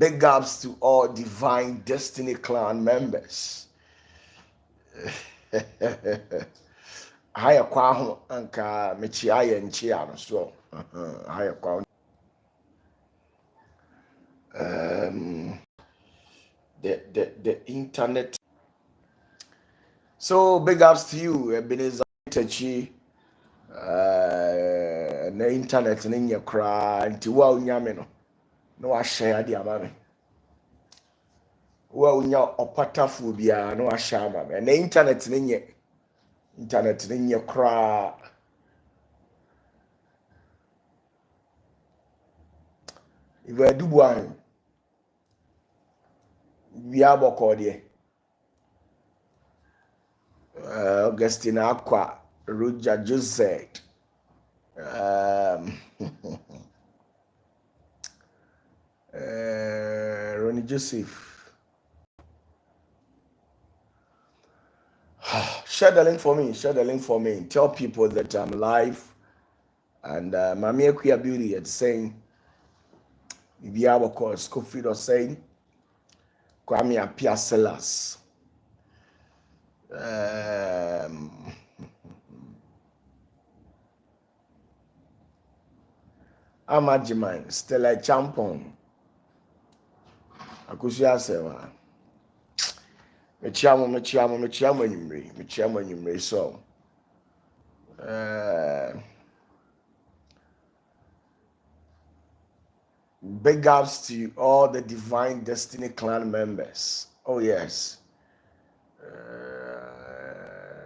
Big ups to all Divine Destiny Clan members. Haya kwa anka mechiaye nchia no so. Haya kwa the internet. So big ups to you, Ebenezer Techi. Na internet ninye kra nti wa unyame no. No wa share di amame. Wa unya opatafuo bia no wa share amame. Na internet ninye kra. Iwe dubuan. Biabo kodie. Augustina Aqua, Roger Josette, Ronnie Joseph. Share the link for me. Tell people that I'm live. And Mami Akuya Beauty is saying, if you have a course, Scofield or saying, Kwame Apia Sellers. Amajiman, Stella Champon. Akusia Sewa. Mechiamo nyumre. So, big ups to all the Divine Destiny Clan members. Oh, yes.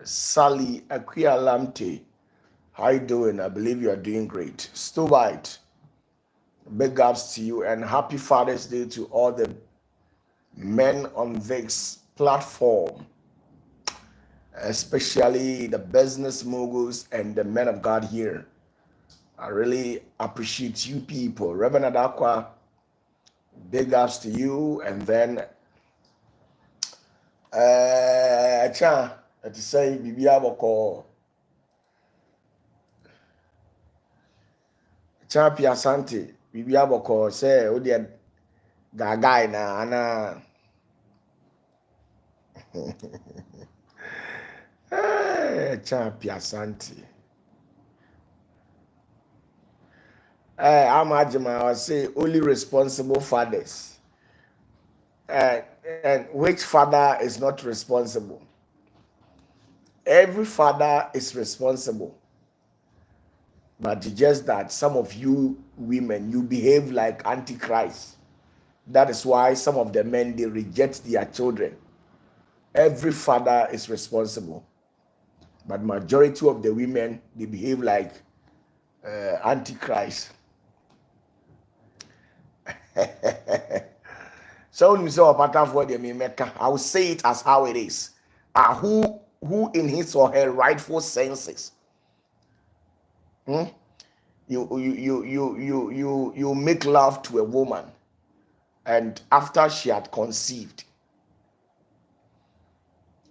Sally Akuya Lamte. How you doing? I believe you are doing great. Stobite. Big ups to you and happy Father's Day to all the men on this platform, especially the business moguls and the men of God here. I really appreciate you people. Reverend Adakwa, big ups to you. And then to say Bibia Boko Champion Asante, Bibia Boko say Odian Gagai na ana Champion Asante. I'm Ajima, I say only responsible fathers. And which father is not responsible? Every father is responsible. But it's just that some of you women, you behave like Antichrist. That is why some of the men, they reject their children. Every father is responsible. But majority of the women, they behave like Antichrist. So I will say it as how it is. Who in his or her rightful senses, you make love to a woman, and after she had conceived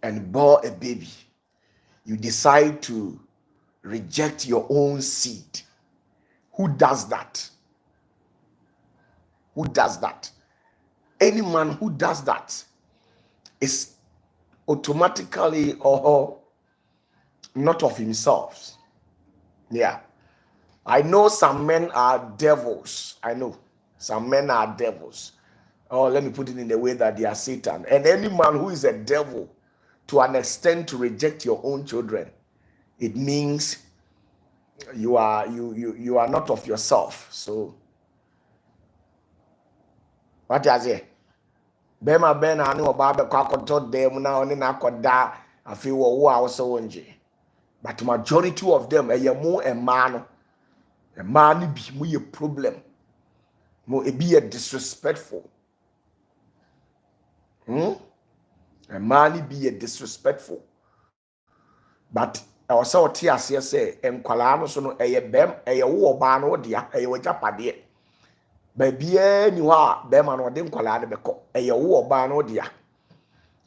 and bore a baby, you decide to reject your own seed. Who does that? Who does that? Any man who does that is automatically or not of himself. Yeah. I know some men are devils. I know some men are devils. Oh, let me put it in the way that they are Satan. And any man who is a devil to an extent to reject your own children, it means you are not of yourself. So what is it? Bema ben anu oba kwa koto dem na oni na koda afi wo also wonje. But majority of them mo a man bi mu ye problem. Mo e be disrespectful. A man be disrespectful. But I was so tears say enkwala no so no bem wo oba no dia wo japade. Babia ni wa bema no de nkwala de beko wo oba no dia.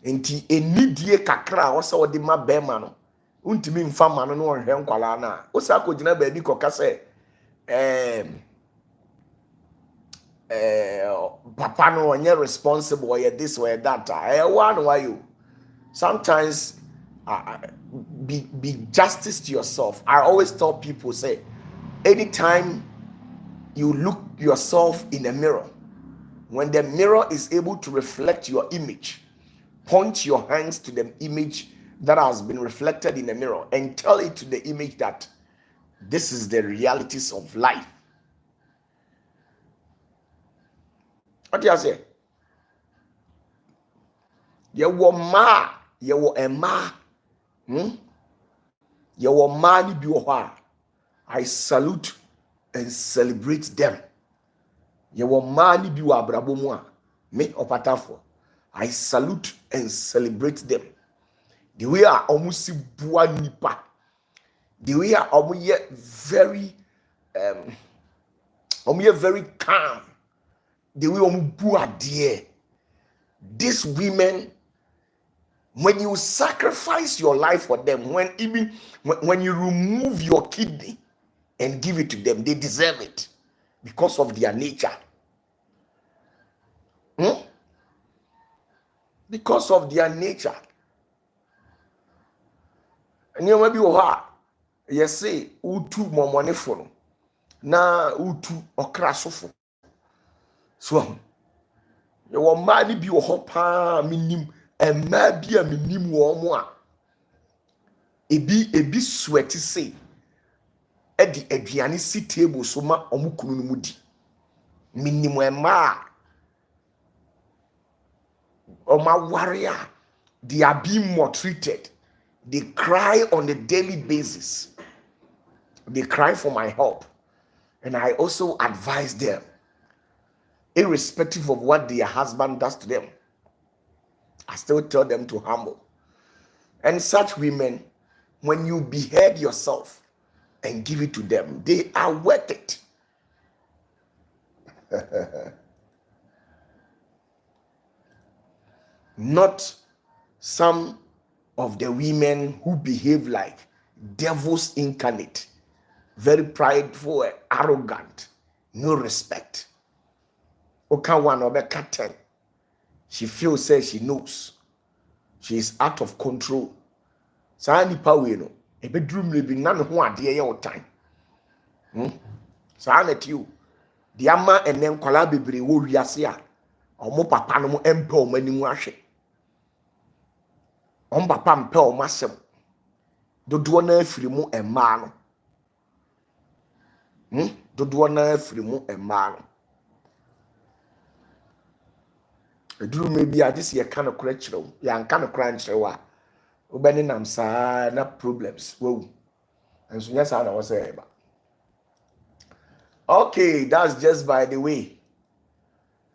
Enti enidie kakra wo se wo de ma bema no untimi mfa ma no no hwe nkwala na wo sa ko gina ba bi koka se papa no when you're responsible or you're this or that. One why you sometimes be justice to yourself. I always tell people, say, anytime you look yourself in a mirror, when the mirror is able to reflect your image, point your hands to the image that has been reflected in the mirror and tell it to the image that this is the realities of life. What do you say? Yewo ma, yewo ema. Yewo ma ni bi wo ho a, I salute and celebrate them. Yewo ma ni bi wo abrabo mu a, me opatafoɔ, I salute and celebrate them. The way a almost bua nipa, the way a almost very very calm, the way almost bua dear. These women, when you sacrifice your life for them, when you remove your kidney and give it to them, they deserve it because of their nature. Because of their nature. And you maybe you say utu momone for na utu okrasofo. So you want money be pa minim and maybe a minim wo a ebi sweat say e di aduane si table so ma omukunu no mudi minim ema oma warrior, they are being maltreated. They cry on a daily basis. They cry for my help. And I also advise them, irrespective of what their husband does to them, I still tell them to humble. And such women, when you behead yourself and give it to them, they are worth it. Not some of the women who behave like devils incarnate, very prideful, arrogant, no respect. Oka one or 10. She feels says she knows. She is out of control. Sa nipa we no, e bedroom le bi na ne ho ade ye wo time. Sa na ti o. Di ama enen kwala bebre wo wiase a, omo papa no mo empe o manimu ahwe. Papa mpe o masem dodo na afiri mu emma no dodo na afiri mu emma no eduru me bia this ye kan okra kirew ya kan okra nkirew a obani nam saa na problems wo enso nya saa na wo say ba. Okay, that's just by the way.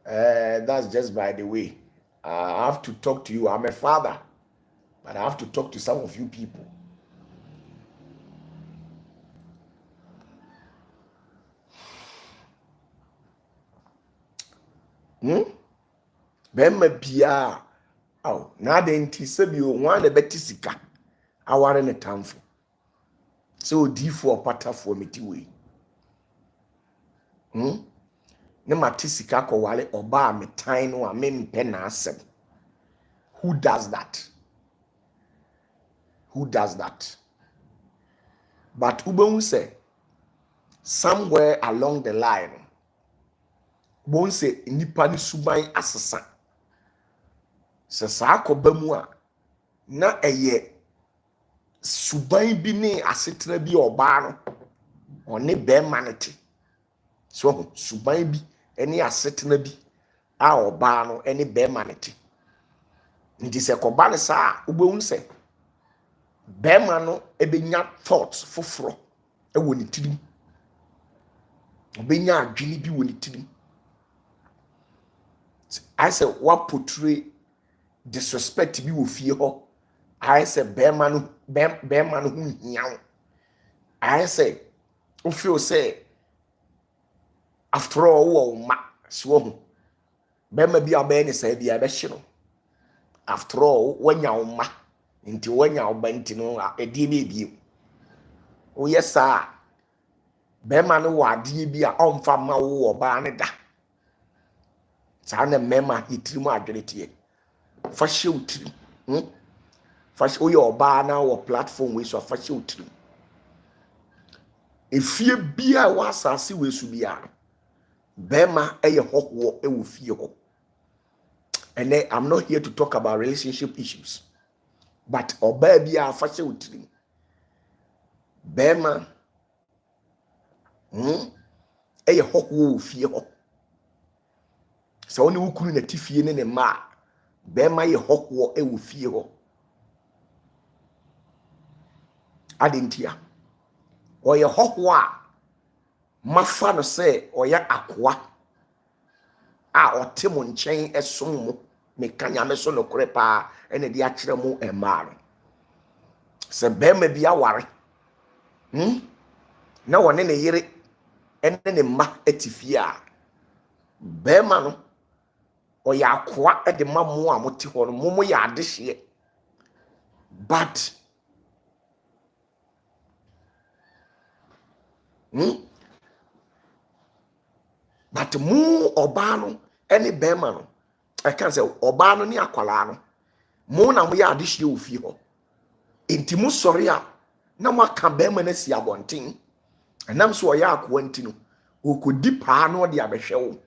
That's just by the way. I have to talk to you. I'm a father. But I have to talk to some of you people. Bema bia. Oh, na de nti sebi o wan na beti sika. Aware ne tamfo. So D4 OPATAFUOR meti we. Ne mati sika ko wale oba metan no a mempe na asem. Who does that? Who does that? But Ubon say, somewhere along the line, Ubon say, nipa ni subai asasa. Se sa akoba mu a, na eye subai bi ne asetra bi oba no, one be manity. So subai bi ene asetra bi a oba no ene be manity. Nti se koba ne sa Ubon say, bema no ebenya thoughts foforo ewo ne tirim, obenya adwene bi wo ne tirim. I say what portray disrespect bi wo fie ho. I say bema no hu hia. I say o feel say after all wo ma so hu bema bi abe ne say bi abe hye no. After all wanya wo ma nti wanya obanti no edi na ebie o yesa be ma no wade bi a omfa ma wo oba ne da Sana mema itirimu adwenete fa hye utirim fa hye oye oba na wo platform we so fa hye utirim efie bia wa asase we su bia no bema eye hokwo e wo fie ho. And then I'm not here to talk about relationship issues, but oba bia fa hye utirim bema eye hokwo wo fie ho. So oni wukuru na tifie ne ma bema ye hokwo e wo fie ho adentia oye hokwo a mafa no se oye akoa a otemo nchen esom mu me kanya me so no kore pa ene de akere mu ema no se bema bia ware na wone ne yere ene ne ma etifie a bema no oya akoa e de mamu a moti ho no momo ya adehye but but mu oba no ene bema no I can say oba no ni akwala no mu na mo ya adehye ofie ho enti mu sori a na mo aka bema na si abonten enam so oya akoa ntino okodi pa no de abehwe wo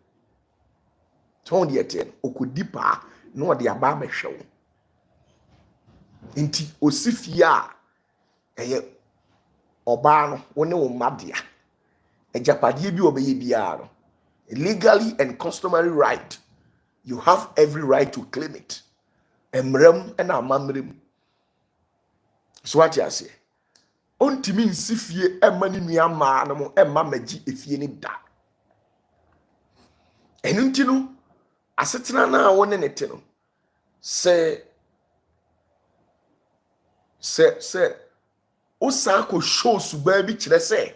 ton de eten okodi pa no de aba abehwe wo enti osifie a eye oba no woni wo madea ejapade bi obeye bia no legally and customary right. You have every right to claim it. Emrem and amamrem. So what you say? Ontimi nsifie emani nuama na mo emma magi efie ni da. Enu ntino asetena na woni ne te no. Se osa ko show suba bi kire se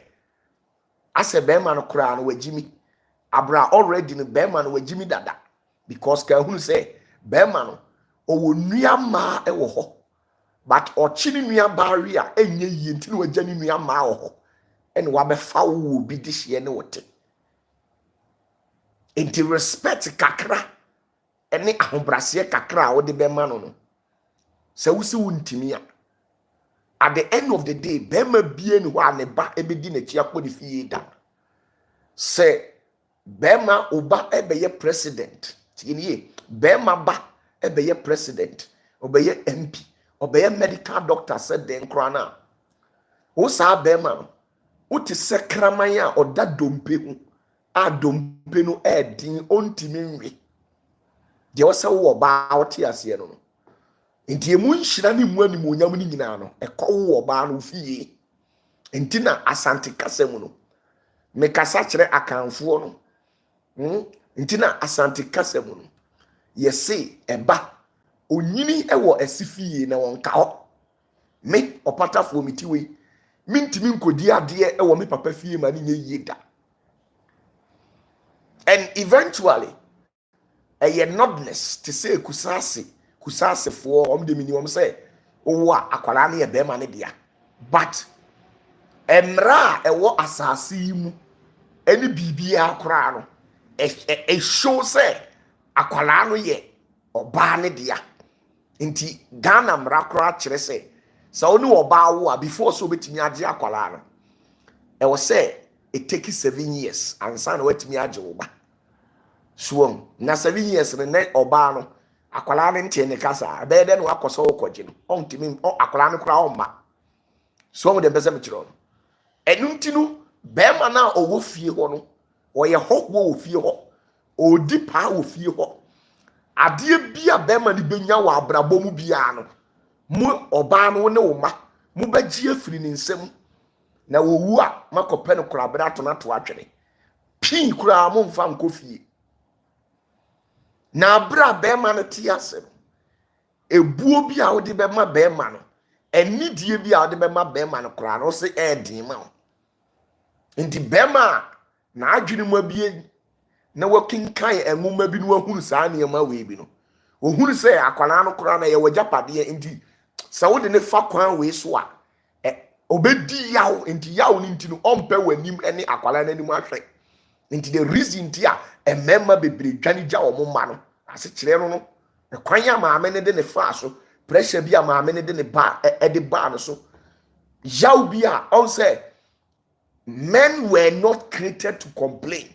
ase be ma no kura no wagimi abra already no be ma no wagimi dada. Because ka hunu say bema no owo nuama e wo ho but ochini nuaba ri a enye yie ntini wagani nuama wo ho ene wa be fa wo bi dihye ne wote enti respect kakra ene ahobrase kakra wo de bema no se wusi wuntimi a at the end of the day bema bie ni ho aneba ebedi na chi akodi fie da se bema oba ebeye president tiniye bema ba ebeye president obeye MP obeye medical doctor said den krana wo sa bema no uti sekraman a oda dompe hu a dompe no edin ontimi nwe de wo se wo ba wote ase no nti emu nhira ni mu animu onyam ni nyina no ekowo ba no fie nti na asante kasem no me kasa kire akanfo no ntina asante kasem no yesi eba onyini ewo asifie na wonka ho me opatafuo mitiwe mintimi nkodi ade ewo me papa fie ma ni nye da and eventually a nodness to say kusase for omde minimum say owa akwara na ye be ma ne dia but emra ewo asase mu eni bibia akora no e show say akwala no ye oba ne dia nti Ghana mra kora kire say so oni oba wo before so betimi age akwala no e wo say it take 7 years ansa na wetimi age oba so na 7 years ne oba no akwala ne ntie ne kasa be de no akoso okoje no ontimi akwala no kora omma so mo de bese me kiro enumtinu bema na owo fie ho no oye hokwo wo fie ho odi pa wo fie ho ade bia bema ni benya wa abrabo mu bia no mu oba no ne wo ma mu bagie afiri ni nsem na wo wu a makope no kora bra to na to atwere pin kura mo mfa nko fie na bra bema no ti asem ebuo bia wo de bema bema no enidie bia wo de bema bema no kora no se edin ma nti bema na adwene mu abie na working kan enwuma bi no ahunu saa ne ma we bi no ohunu se akwala no kora na ye wajapade nti sa wo de ne fa kwan we so a obedi yaw nti yaw ni nti no ompe wanim ene akwala nanim ahwe Into the reason tia a member be dwanija omo ma no ase kire no no e kwan ya maame ne de ne fa so pressure bi a maame ne de ne ba de ba no so yaw bi a on say men were not created to complain,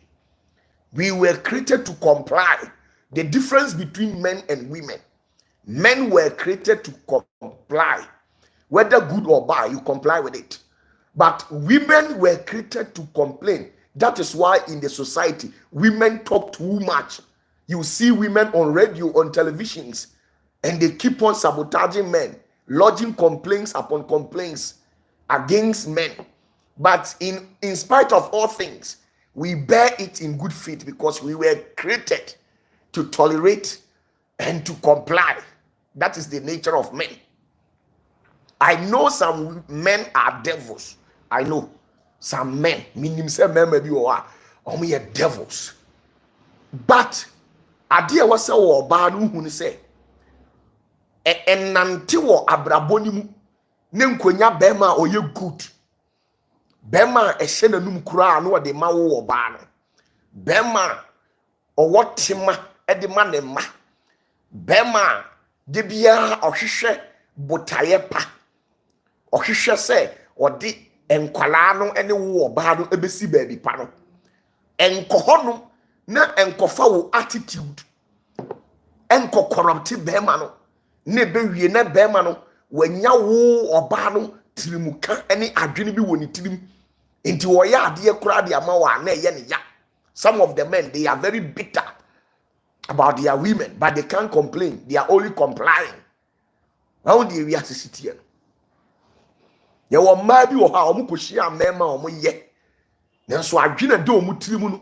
we were created to comply. The difference between men and women, men were created to comply, whether good or bad you comply with it, but women were created to complain. That is why in the society women talk too much. You see women on radio, on televisions, and they keep on sabotaging men, lodging complaints upon complaints against men. But in spite of all things, we bear it in good faith because we were created to tolerate and to comply. That is the nature of men. I know some men are devils. I know some men, meaning some men maybe are devils. But adeɛ wɔ sɛ wɔ ɔbaa no hu ne sɛ ɛnante wɔ abrabɔ ne mu ne nkonya bɛrima a ɔyɛ good, bɛrima a ɛhyɛ n'anum koraa no wɔde ma wo wɔ ɔbaa no, bɛrima a ɔwɔ tema ɛde ma ne mma, bɛrima a de biara ɔhwehwɛ botaeɛ pa, ɔhwehwɛ sɛ ɔde nkwalaa no ɛne wo ɔbaa no ɛbɛsi baabi pa no, ɛnkɔ hɔ no na ɛnkɔfa wo attitude ɛnkɔ corrupt bɛrima no ne bɛwie na bɛrima no wanya wo ɔbaa no tirimuka ɛne adwene bi wɔ ne tirim nti wɔyɛ adeɛ koraa de ama wɔ a na ɛyɛ ne ya. Some of the men, they are very bitter about their women, but they can't complain. They are only complying. How do you assist here? You will maybe or how mukushia mema or ye. Then so I didn't do mutrimunu.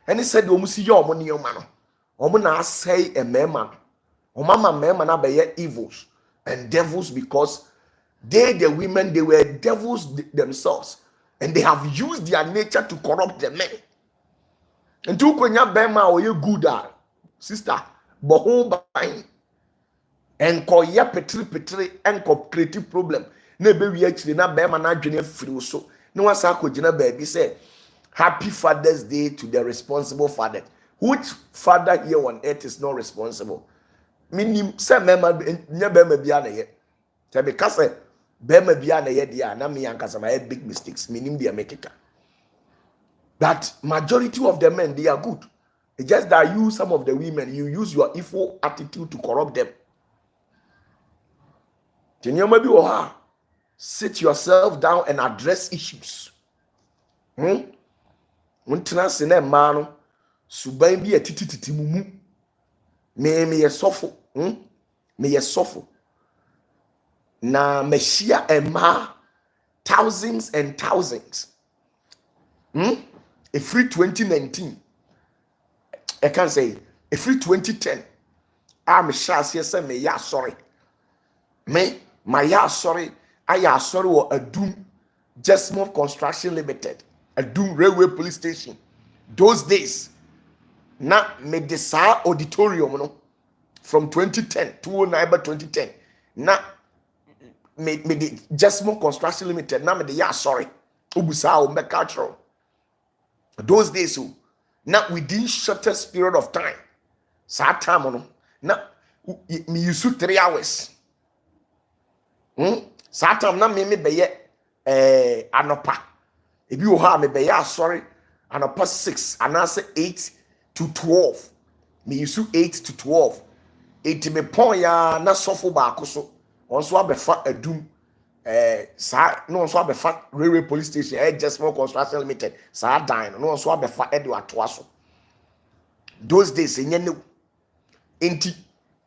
And he said, Omusi your money, your man. Omuna say a mema. O mama mema na be evils and devils because they, the women, they were devils themselves. And they have used their nature to corrupt the men. And to konya bema or you good sister, but home buying and call ya petri and creative problem. Ne be we actually na bema na dwene free so. No one sa ko gina baby say Happy Father's Day to the responsible father. Which father here on earth is not responsible? Meaning say mema nya bema bia na ye. Say because bema bia na ye dia na me yankasa my big mistakes. Meaning they make it. That majority of the men, they are good. It's just that you, some of the women, you use your evil attitude to corrupt them. Sit yourself down and address issues. Untina sene mano suban bi atitititi mumu. Me ye sofo. Me ye sofo. Na meshia ema thousands and thousands. A free 2019, I can't say a free 2010. I'm sure say me ya sorry. Me my ya sorry. I ya sorry or a doom just more construction limited, a doom railway police station. Those days, na me desa auditorium no from 2010 to 2010. Na me the just more construction limited. Na me the ya sorry. Ubusa o me cultural. Those days, now within shortest period of time, sad time, now me use 3 hours. Sad time, now me be anopa. If you have me be sorry, anopa 6, and I say 8 to 12. Me use 8 to 12. 8 me point ya na sofo ba koso. Also abefa adum. No so abefa railway police station just more construction limited sa dan no so abefa edo atoaso. Those days enye ne enti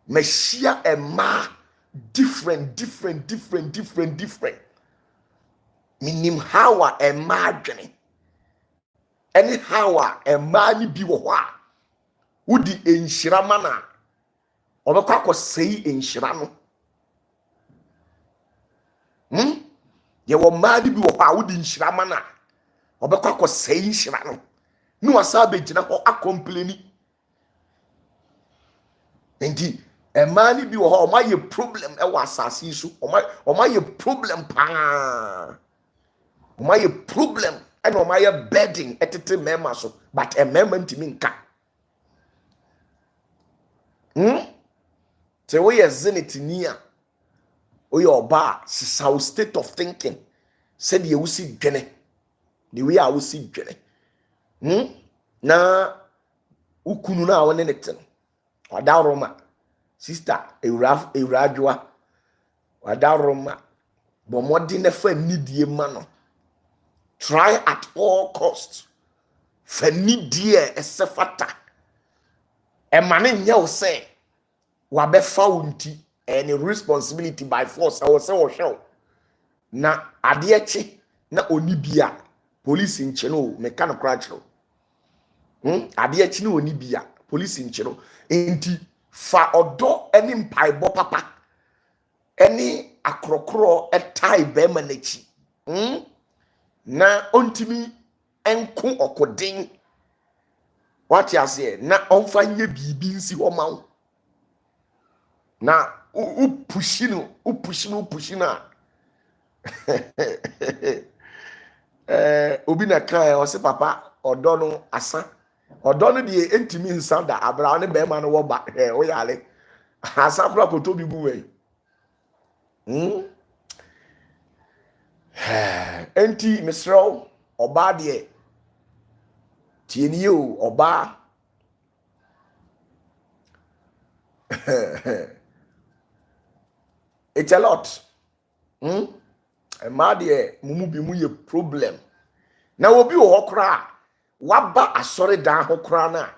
meshia ema different minim how a ema adwene any how a ema ni bi wo ho a wodi enhyira mana obekwa akosei enhyira no. Ye wo madi bi wo ha wo di nhyira mana obekwa ko sei nhyira no no wasa be gina ho acomplaini enti e mani bi wo ha o ma ye problem e wa asase so o ma ye problem pa o ma ye problem and o my bedding etete mema so but a mema ntimi nka say we zenit ni a we oba sisa state of thinking said ye wusi dwene the way I wusi dwene na ukunu na wone nete no wada roma sister ewradwa wada roma bo modi na fa nidie ma no try at all costs fa nidie esefata e mane nya wo say wabefa wunti any responsibility by force I will say wo hwe na ade echi na onibia police nche no meka no kra chiro ade echi na onibia police nche no enti fa odo eni mpaibo papa eni akrokro etai be manechi na ontimi enku okodin what you say na onfa nye bibi nsi ho mawo na upushino obi na kan o se papa odo no asa odo no de entimi nsa da abra ne be ma no wo ba o yale asa kura ko to bi bu we enti misro oba de tieni o oba it's a lot ma de mumu bi mu ye problem na obi wo hokra waba asore dan hokra na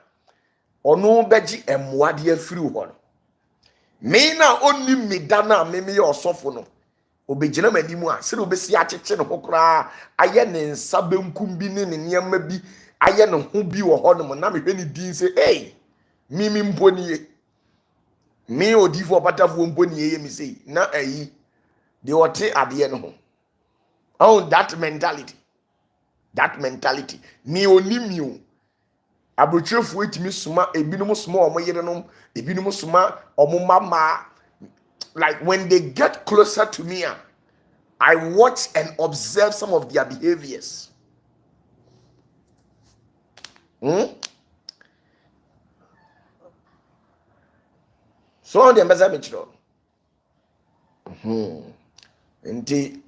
ono beji emwade afiri ho no me na onni mida na me ye osofo no obegina manimu a se obesi akyeche no hokra aye ne nsa benkum bi ne nneema bi aye ne ho bi wo ho no na me hwe ni din se mimi mponi me odifo OPATAFUOR mponi ye mi sei na ayi de wote ade no ho that mentality ni onimio abrochrefu etimi suma ebinom suma omo yerenom ebinom suma omo mama like when they get closer to me I watch and observe some of their behaviors so the mbeza mitro nti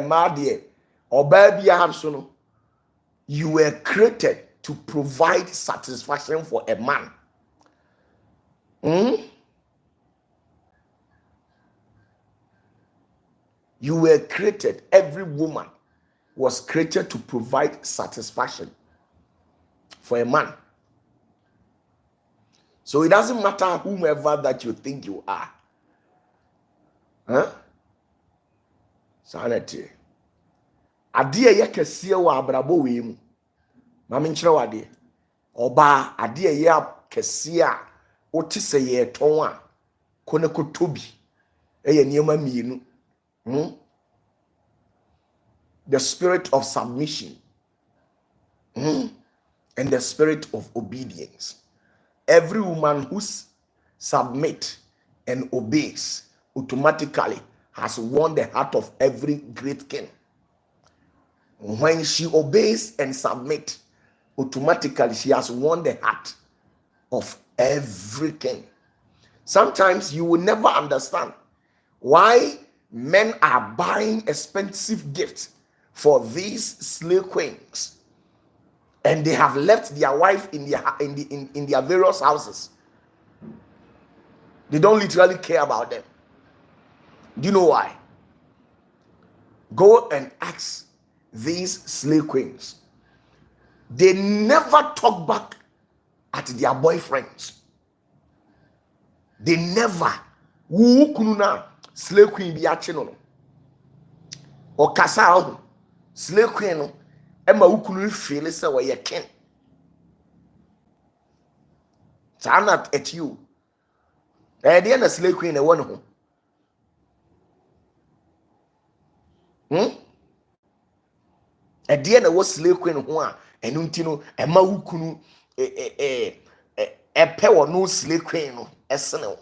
madie oba bia habso no you were created to provide satisfaction for a man you were created, every woman was created to provide satisfaction for a man. So it doesn't matter whomever that you think you are. Sanity. Adie ye kese wa abrabo we mu. Mame nkyere wade. Oba adie ye kese a wote se ye ton a kone kotobi. Eye niema mienu. The spirit of submission and the spirit of obedience. Every woman who submits and obeys automatically has won the heart of every great king. When she obeys and submits, automatically she has won the heart of every king. Sometimes you will never understand why men are buying expensive gifts for these slave queens, and they have left their wife in their various houses. They don't literally care about them. Do you know why? Go and ask these slave queens. They never talk back at their boyfriends. They never. Slave queen bi ache no o kasa ho slave queen no e ma ukunu feel say we ye king not at you dey na slave queen e won ho dey na wo slave queen ho a enu nti no e ma ukunu pe wo no slave queen no esene wo.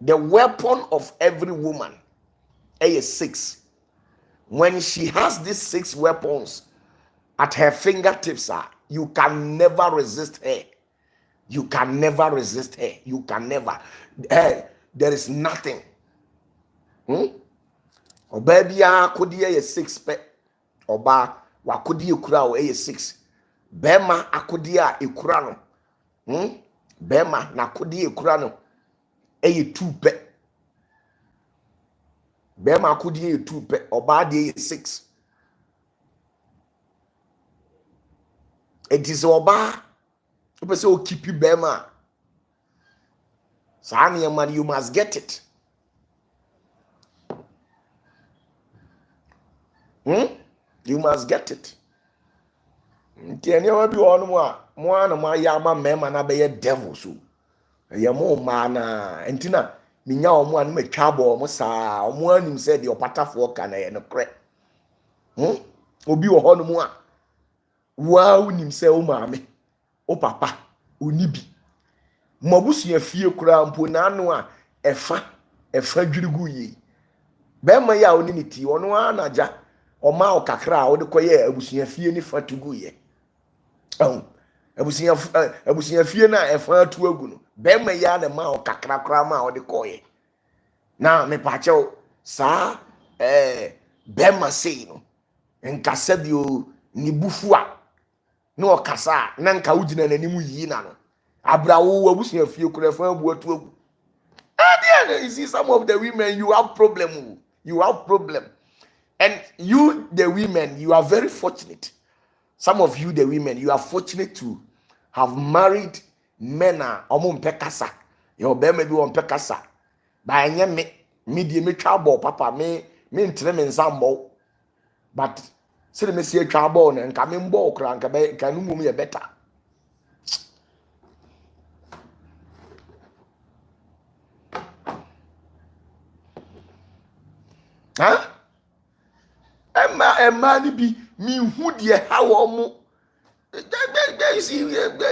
The weapon of every woman is 6. When she has these 6 weapons at her fingertips, you can never resist her. You can never resist her. You can never. There is nothing. Oba bia akodi ye 6 pe. Oba wakodi ekura o ye 6. Bema akodi a ekura no. Bema na akodi ekura no eye 2 pe. Bema akodi ye 2 pe. Oba de ye 6. It is oba. You say o keep bema. Sani man, you must get it. You must get it. Ntiani wa bi wonu mo ana mo ya ma mema na be ye devil so. Ye mo ma na ntina minya omo an me twabo omo saa omo anim say the opatafuo ka na ye no kre. Obi wo hono mo a wa unim say o maame o papa oni bi. Mabusu ya fie kura mpo na anu a efa dwirigu yi. Be ma ya oni niti ono anaja ọma okakra a wode koye abusuya fie ni fatugu ye abusuya fie na efa atu agu no be ma ya na ma okakra kra ma wode koye na me pache sa be ma sei no nkasa bio ni bufu a na okasa na nka ugina nanimu yi na no abrawo abusuya fie kura fa abu atu agu you see some of the women you have problem. And you, the women, you are very fortunate. Some of you, the women, you are fortunate to have married men omo mpekasa. Your be maybe on pekasa. Ba enye me die me twabo papa me ntre me nsambo. But say me see twabo na nka me mbo okra nka be nka no mum ye better. Huh? Emma ni bi mi hu de ha wo mu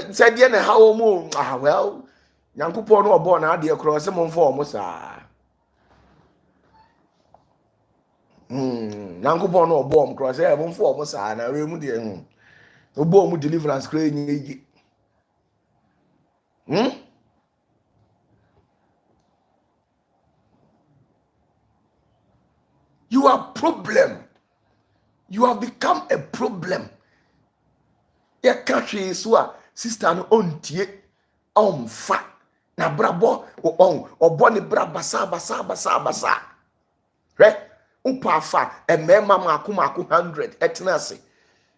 say de na ha wo mu well nyankopon no obo na ade kro se mo mfo mo saa nyankopon no obo mo kro se mo mfo mo saa na we mu de obo mu deliverance kra nyi you are problem. You have become a problem. Ya catchy so sister no ontie fa na brabo obo ne bra basa re upa fa emema mako 100 etnase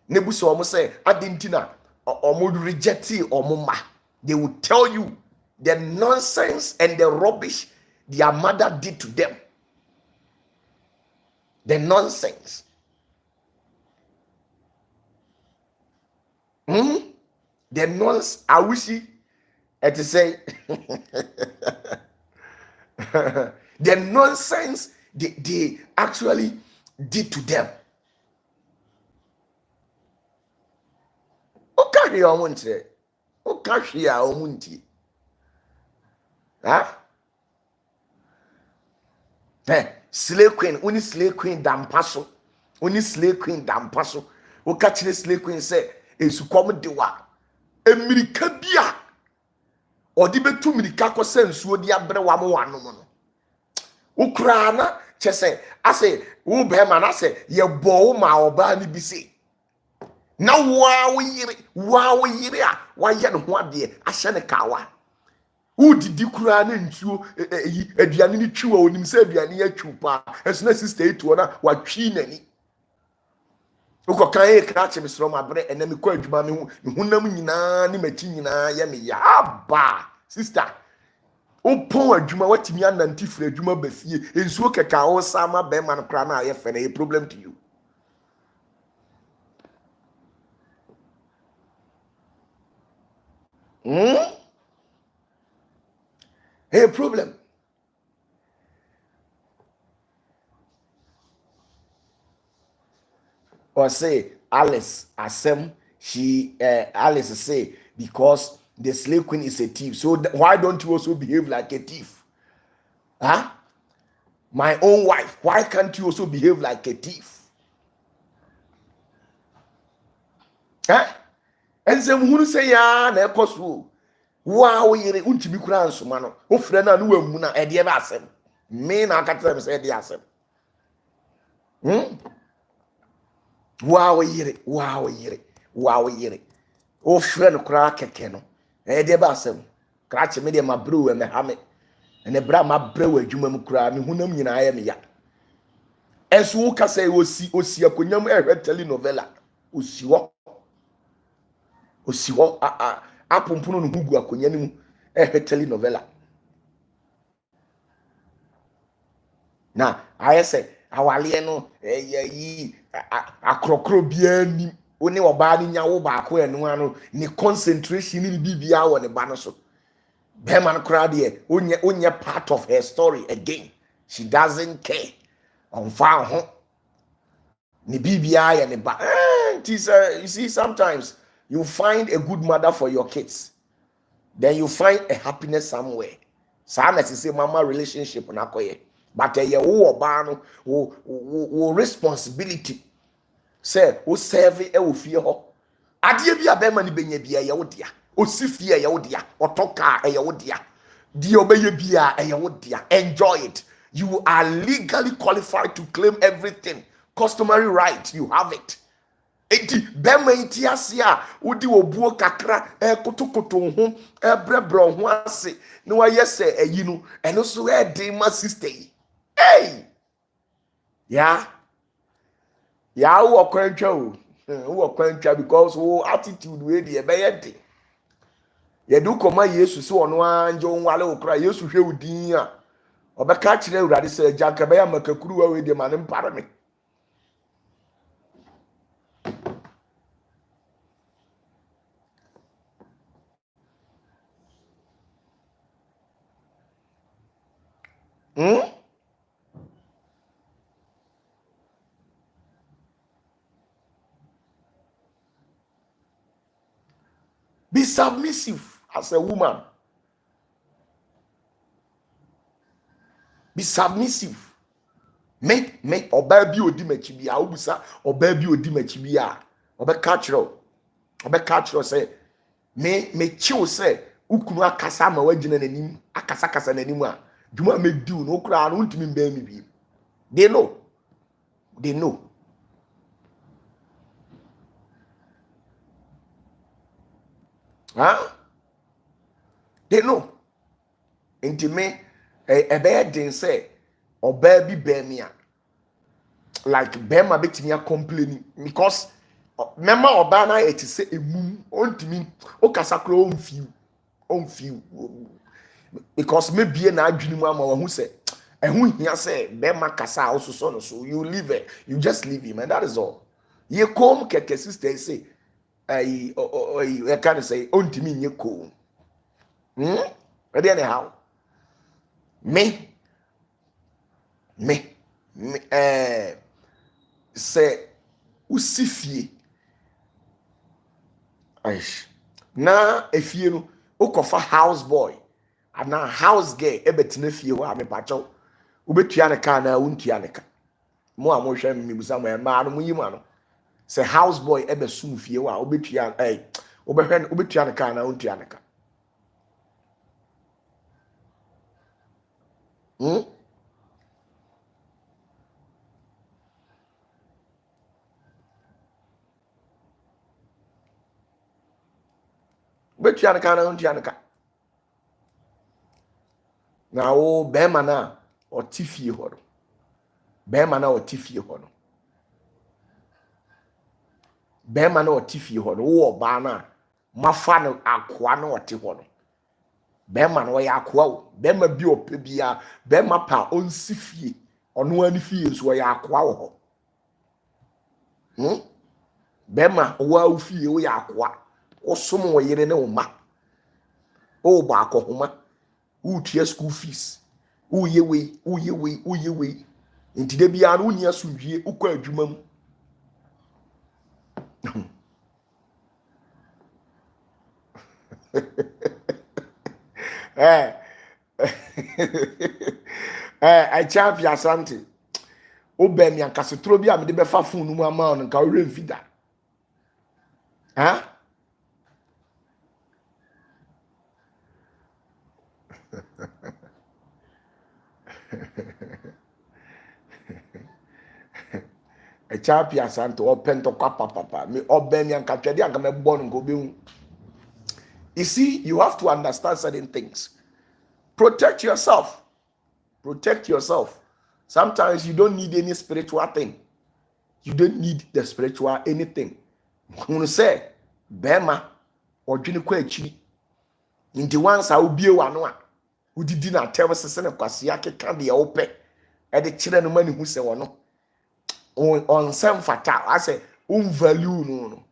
ne buso omo say adentina omo reject omo ma. They will tell you the nonsense and the rubbish their mother did to them. The nonsense. The nonsense. I wish it to say the nonsense they actually did to them. Okay, you want to say, okay, you want to, slave queen, only slave queen dampaso, only slave queen dampaso. O catch the slave queen say. Esu kom de wa emirika bia odi betu mirika ko sensuo di abre wa mo wanom no ukra na chese ase wo be ma na se ye bo ma oba ni bi se na wa wo yire a wa ye no ho ade ahye ne kawa wo didi kura na ntuo aduane ni twiwa onim se aduane ya twupa esu na sister etu na wa twi nani uko kan e krache misro ma bre enemi kwa adwuma me hunam nyina ni machi nyina ya me ya aba sister upon adwuma watimi ananti fira adwuma bafie ensuo keka wo sama be man kra na ye fe na a problem to you. A problem. Or say Alice Asem, Alice say because the slave queen is a thief, so why don't you also behave like a thief? My own wife, why can't you also behave like a thief? ensem hunu say ya na ekoso wa wo yire untimi kura nsoma no wo frɛ na no wamu na ɛde ba asɛm me na akatra me sɛ ɛde asɛm wa wo yire wo frɛ no kura kɛkɛ no ɛde ba asɛm kra che me de ma bro me ha me ene bra ma bra wa adwuma mu kura me hunam nyina ayɛ me ya enso wo kasa osi akonyam ehwɛ telenovela osi wo apompono no hugu akonya nimu ehwɛ telenovela na ayese awale no yi akrokro bia ni oni oba ni nya wo ba ko enu ano ni concentration ni bibia wo ne ba no so be man kra de onye part of her story again. She doesn't care on fa ho ni bibia ya ne ba you see, sometimes you find a good mother for your kids, then you find a happiness somewhere. Sa na say mama relationship na koye, but ye wo oba no wo responsibility say wo serve e wo fie ho ade bia be ma ni benya bia ye wo dia osi fie ye wo dia otoka ye wo dia di obeye bia ye wo dia. Enjoy it. You are legally qualified to claim everything. Customary right, you have it. Eti bema iti asia udi obuo kakra kotokoto ho brebro ho ase na wa yese ayi no eno so de ma sister. Hey, yeah wo kwantwa o wo kwantwa because wo attitude we de be yede ye du koma Yesu se ono anje onwale okra Yesu hwe udin a obeka kire urade se janka be ya makakuru wa we de mane mpare me. Be submissive as a woman. Be submissive. Make oba bi odi machi bia obusa oba bi odi machi bia obeka chiro say me chill say ukunu akasa ma wagina nanim akasa nanim a dwuma me diu no kura no ntimi mba mi bi. They know. They know. Intime ebe den say oba bi be me a like bema betimi a complaining because mema oba na eti say emum ontimi okasa kro on feel because maybe na adwini mu ama wahu say ehun hia say bema kasa ososo no so you leave it, you just leave him and that is all. Ye come keke sister say I can say ontimi nye ko ready anyhow me say usifie aish na efie no okofa house boy ana house girl ebetina fie ho amepacho ubetua ne ka na untua ne ka mo a mo hwe mmibusa mo ma no yima no say house boy ebesum fie ho a ubetua ubehwe ubetua ne ka na untua ne ka betua ne ka na untua ne ka na wo bema na otifie ho no bema na otifie ho no bema na otifie ho no wo ba na mafa no akoa na ote ho no bema na ya akoa wo bema bi ope bia bema pa onsifie ono ani fie so ya akoa wo ho bema wo afie wo ya akoa osom wo yire ne wo ma o ba akohoma utia school fees uye we ntide bia no nia sundwie ukọ adwuma mu I champ ya sante obem ya kasetro bi a me de befa phone mu ama on nka ore mfida Huh? A chapi asanto open to kwa papa me obemi ankatwede anka me born go be. You see, you have to understand certain things. Protect yourself. Protect yourself. Sometimes you don't need any spiritual thing. You don't need the spiritual anything. When you say bema or dwene kwa achi nti once a ubie wano a udidi na tell sese ne kwase akeka de ope e de kire no mani hu se wono on sem fata I say value no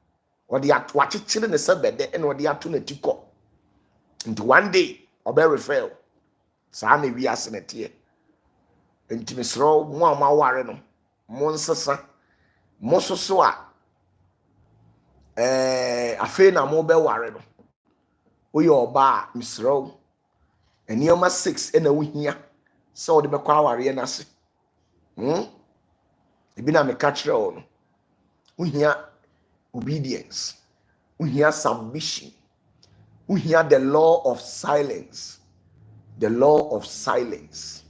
or the atwakekere ne se bede e no de ato na tiko nti one day obe refail sa na wi ase ne tie nti mesro mo amaware no mo nsesa mo soso a afe na mo be ware no oye oba mesro enioma 6 na wohia so wo de be kwa aware na se ebi na me catch no wohia obedience, wohia submission, wohia the law of silence, the law of silence,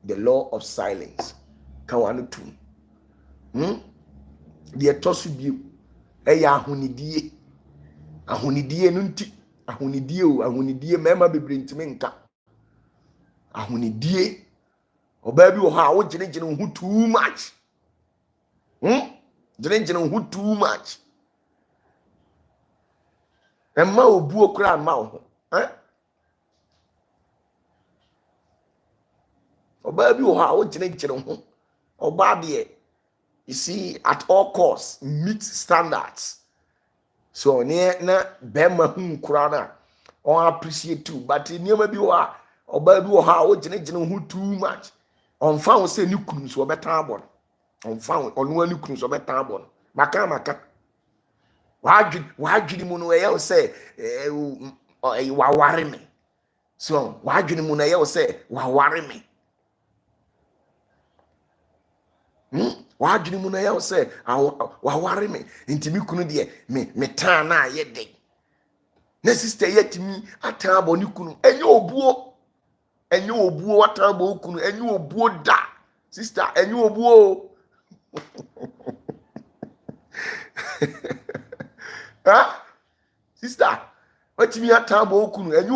the law of silence. Ka wanu tu de tosu bi eya ahonidie ahonidie no nti ahonidie mema bebre ntime nka ahonidie oba bi wo ha wo gene ho too much gene ho too much emma obu okura ma wo oba bi wo ha wo gene ho oba de you see at all costs meet standards. So near na bema hu kura na on appreciate too but nioma bi wa oba bi wo ha wo gene ho too much on found say ni kunu so beta abon on found on one kunu so beta abon maka wadwini mu no e yo say wa ware me so wadwini mu no e yo say wa ware me wadwini mu no e yo say wa ware me ntimi kunu de me tan na ye de na sister yetimi atan abon ni kunu enye obuo watan abon kunu enye obuo da sister enye obuo sister watimi atan abon kunu enye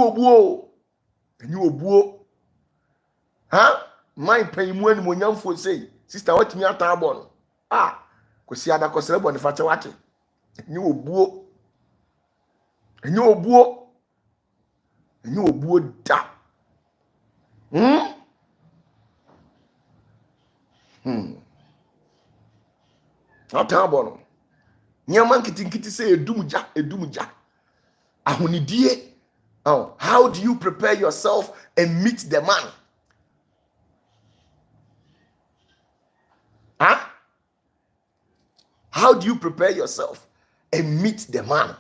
obuo my paimu ani monyamfo sei sister watimi atan abon kosi ada kosere bon fa che wate enye obuo da atan abon nyama nkiti say edumja ahonidie. How do you prepare yourself and meet the man? How do you prepare yourself and meet the man?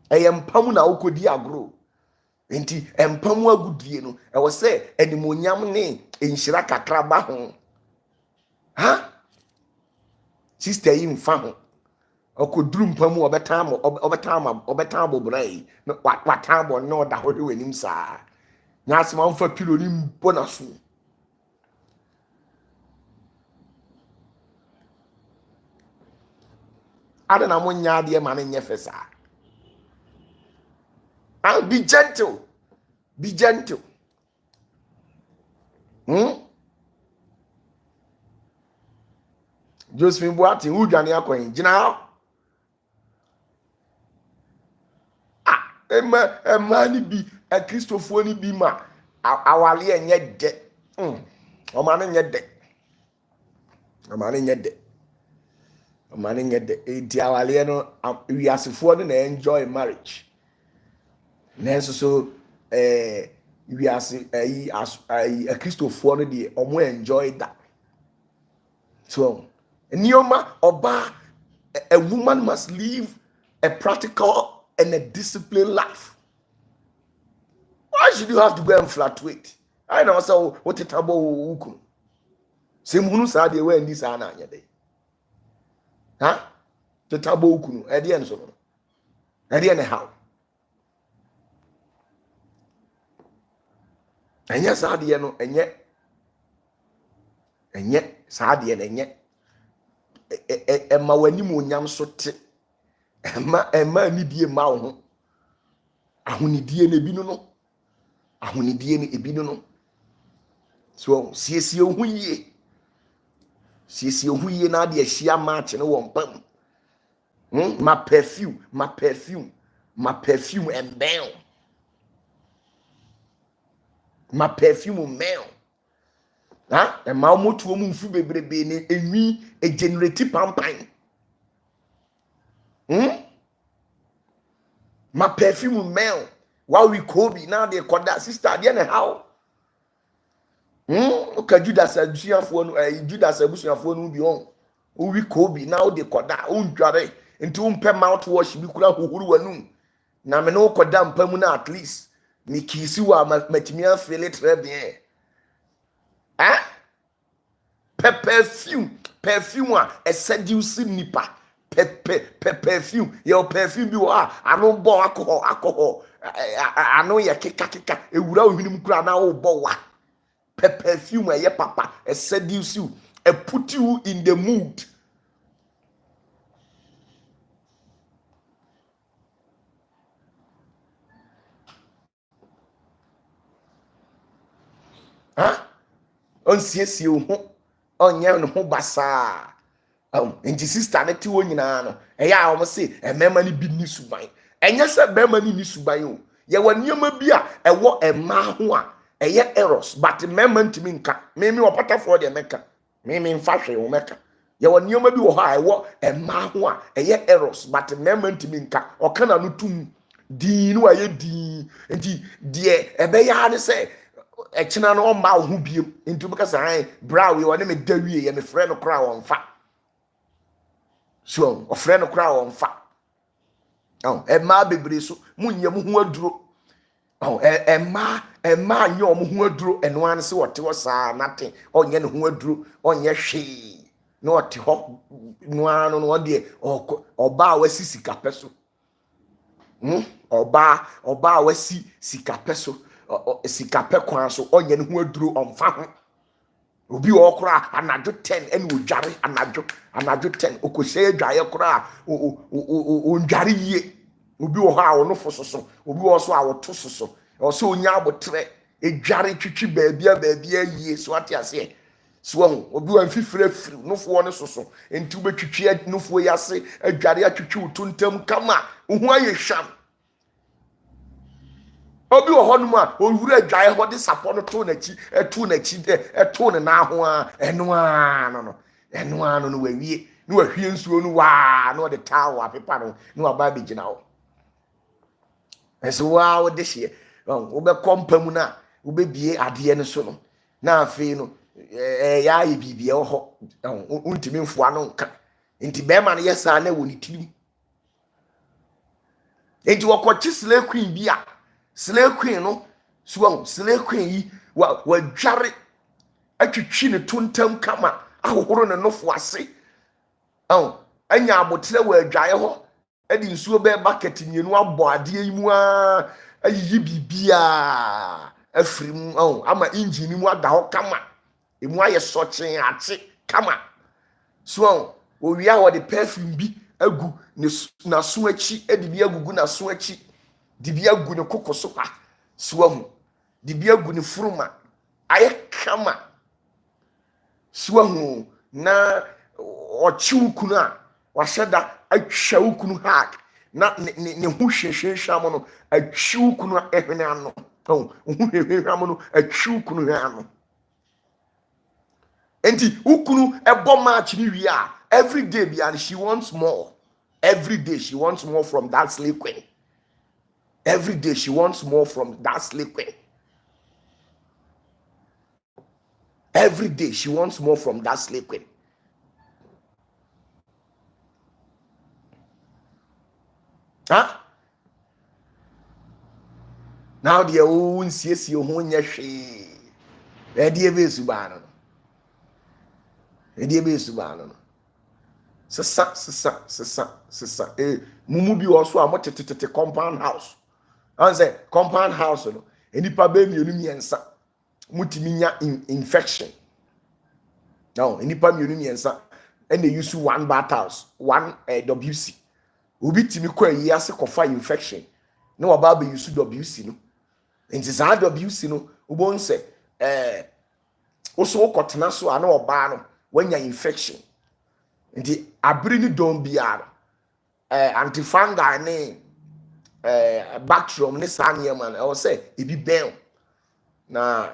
Empamu na ukodi agro enti empamu agudie no e wo se animonyam ne enhira kakra ba ho sister yi mfa ho okoduru mpamu obetam bobrai no watam bo no da ho hwenim saa nyasema mfa pilo ni bonasu ada na monya de ma ne nyefe saa. Be gentle. Be gentle. Josephine Boatin, who Johnny Aquin, Gina? A man be a Christopher be ma. Our lee and yet dead. A man in yet dead. A man in yet dead. A man in yet dead. We are supporting and enjoy marriage. Nenso so we are a Christopher the omo enjoy that. So Nioma oba a woman must live a practical and a disciplined life. Why should you have to go and fluctuate? I know so what it about ukum. Same hunu sa de we ndi sa na anya de. The tabo ukunu e de enso no. ɛdeɛ ne haw ɛnyɛ saa adeɛ no ɛnyɛ saa adeɛ no ɛnyɛ ɛma w'anim onyam so te ɛma anidie ma wo ho ahonidie no ebi no ahonidie no ebi no so siesie ho yie na de ahyia match no wɔ mpam my perfume mbɛn my perfume mɛn ha ɛma wo motuo mu mfu bebrebe ne enwi generate pampan my perfume mɛn while we kobi na de kɔda sister deɛ ne how ka Judas abusuafoɔ no Judas abusuafoɔ no bi on we kobi na wo de kɔda undware nti wo mpɛ mouthwash bi kura hohuru wanum na me no kɔda mpamu na at least me kisi wa matimi afeel it très bien perfume a seduce nipa perfume your perfume bi wa ano bɔ alcohol ano yɛ keka ewura ohwinum kura na wo bɔ wa perfume a yɛ papa seduce you put you in the mood onsiesie ho onyɛ no ho basa nti sister ne ti wo nyinaa no ɛyɛ a wɔn se mmarima ne bi ni suban ɛnyɛ sɛ mmarima ne ni suban o yɛwɔ nneɛma bi a ɛwɔ mmaa ho a ɛyɛ eros but mmarima ntumi nka mimi ɔpatafoɔ deɛ mɛka mimi mfa hwee wo mɛka yɛwɔ nneɛma bi wɔ hɔ a ɛwɔ mmaa ho a ɛyɛ eros but mmarima ntumi nka ɔka na no tum dii no ayɛ dii nti deɛ ɛbɛyɛ ha ne sɛ ɛkyena no ɔmma wo ho biem nti wobɛka sɛ han bra we ɔne me da wie yɛ mefrɛ no koraa wɔmfa so ɔfrɛ no koraa wɔmfa ɛmmaa bebree so munyɛ mo ho aduro ɛmmaa nyɛ ɔmo ho aduro ɛno ara sɛ wɔte hɔ saa nate ɔnyɛ ne ho aduro ɔnyɛ hwee na ɔte hɔ no ara no ɔdeɛ ɔbaa a wasi sika pɛ so ɔbaa a wasi sika pɛ so sika pɛ kwan so ɔnyɛ ne ho aduro ɔmfa ho obi wɔ kora anadwo 10 ɛne odware anadwo 10 okohyɛ adwaeɛ kora ondware yie obi wɔ hɔ a wɔno fo soso obi wɔ so a wɔto soso ɔsɛ onya abotrɛ edware twitwi baabia yie so ate aseɛ so obi wɔ mfifire firi nofoɔ ne soso enti wobɛtwitwi nofoɔ yi ase adware atwitwi wo tontam kama wo ho ayɛ hwam obi wɔ hɔ nom a owura adwae hɔ de sapɔ no to n'akyi ɛto ne na ho a ɛno a no wawie ne wahwie nsuo no waa na ɔde towel apepa no ne waba abɛgyina hɔ ɛsɛ waa wode hyeɛ wobɛkɔ mpa mu no a wobɛbie adeɛ no so no na afei no ɛyɛ ayɛ biribia wɔ hɔ wontumi mfoa no nka nti bɛrima no yɛ saa na ɛwɔ ne tirim nti wɔkɔkye slay queen bi a slay queen no so slay queen yi wadware atwitwi ne tontam kama ahohoro ne nofo ase anya abotre wɔ adwae hɔ ɛde nsuo bɛɛ bucket mienu abɔ adeɛ yi mu a ayiyi bibia afiri mu ama engine mu ada hɔ kama emu ayɛ sɔkyen ate kama so owia wɔ de perfume bi agu ne na so akyi ɛde bi agugu na so akyi de bi agu ne kokɔ so ha so ahu de bi agu ne furuma ayɛ kama so ahu na ɔkyew kunu a wahyɛ da atwa wo kunu hag na ne ho hwehwehwam no atwiw kunu ehwene ano ho hwehwehwam no atwiw kunu hwe ano enti wo kunu ebo match ni wi a every day bi and she wants more every day she wants more from that slay queen every day she wants more from that slay queen every day she wants more from that slay queen. Now the own CSC who she Eddie Besubano. Eddie Besubano. sesa mumu bi also a motetete compound house. I say compound house no enipa be mienu miensa mutimi nya infection. No, enipa mienu miensa and they use one bathhouse, one WC. Obi timi kwa yi ase kofa infection. No oba be use WC no. Nti saa WC no ubon se oso kotena so ana oba no wanya infection. Nti abiri ni don biara antifungal ne bacterium ne saa nneɛma no ɛwɔ sɛ ebi bɛn na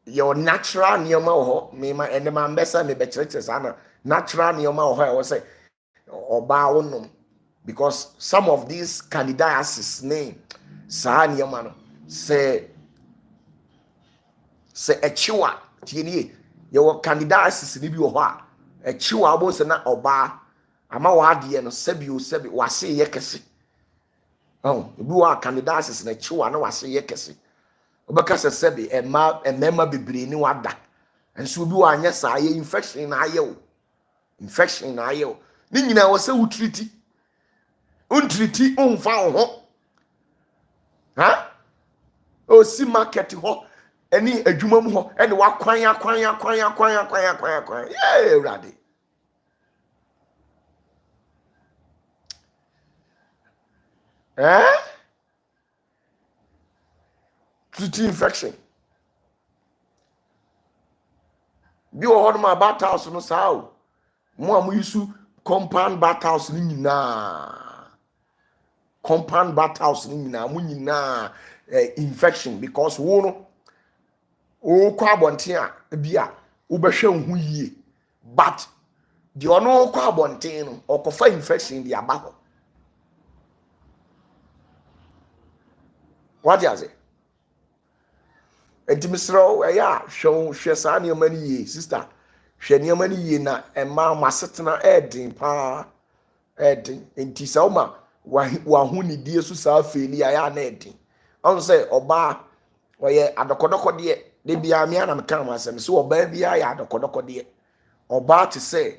your natural nneɛma wɔ hɔ mema ɛnema mbɛsa me bɛkyerɛkyerɛ saa na natural nneɛma wɔ hɔ ɛwɔ sɛ ɔbaa wonom because some of these candidiasis ne saa nneɛma no sɛ ɛkyewa tie nie yɛwɔ candidiasis ne bi wɔ hɔ a ɛkyewa abo sɛ na ɔbaa ama wɔadeɛ no sɛbi wase yɛ kɛse ebi wɔ candidiasis na ɛkyewa na wase yɛ kɛse obɛka sɛ sɛbi ɛmɛɛma bebree ne wada nso obi wɔ anyɛ saa yɛ infection na ayɛ wo ne nyinaa wɔ sɛ wotriti womfa wo ho ha osi market hɔ ɛne adwuma mu hɔ ɛne wakwan awurade treaty infection bi wɔ hɔ no ma bathhouse no saa o mo a mo yusu compound bathhouse no nyinaa mo nyinaa infection because wo no o kɔ abɔnten a bi a wobɛhwɛ ho yie but the ɔno kɔ abɔnten no ɔkɔfa infection bi aba hɔ what you say entimisro ɛyɛ hwɛ saa nneɛma no yie sister hwɛ nneɛma no yie na ɛma masetena ɛden paa ɛden enti sɛ woma waho ne die so saa feli ayɛ na ɛden ɔno sɛ ɔbaa ɔyɛ adɔkɔdɔkɔdeɛ de bia me anam kan asɛm so ɔbaa bia yɛ adɔkɔdɔkɔdeɛ ɔbaa te sɛ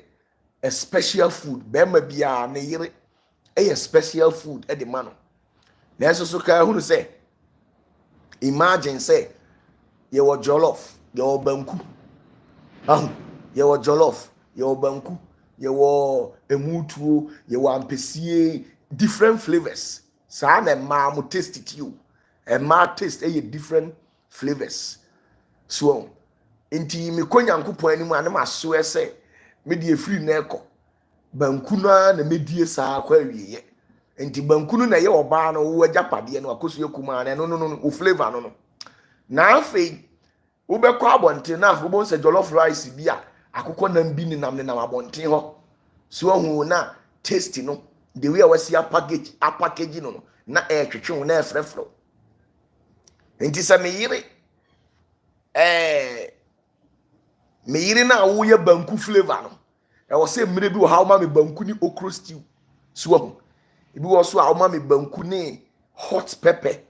a special food bɛrima bia ne yere ɛyɛ special food ɛde ma no na ɛso so ka hunu sɛ imagine say yɛwɔ jollof yɛwɔ banku yɛwɔ jollof yɛwɔ banku yɛwɔ emutuo yɛwɔ ampesie different flavors saa na ɛmaa mo taste it you ɛmaa taste ɛyɛ different flavors so nti me kɔ Nyankopɔn anim a ne ma so ɛsɛ me de efiri na ɛkɔ banku na me die saa kɔ awieyɛ nti banku no na ɛyɛ ɔbaa no wo agyapadeɛ no akoso ekuma na no o flavor no na afei wo bɛkɔ abɔnten na afo bo sɛ jollof rice bi a akokɔ nam bi ne nam abɔnten hɔ so hu na taste no the way wasi a package no na twetwe na ɛfrɛfrɛ nti sɛ me yire na wo yɛ banku flavor no ɛwɔ sɛ mmere bi wɔ ha wo ma me banku ni okro stew so hu ebi wɔ so a wo ma me banku ne hot pepper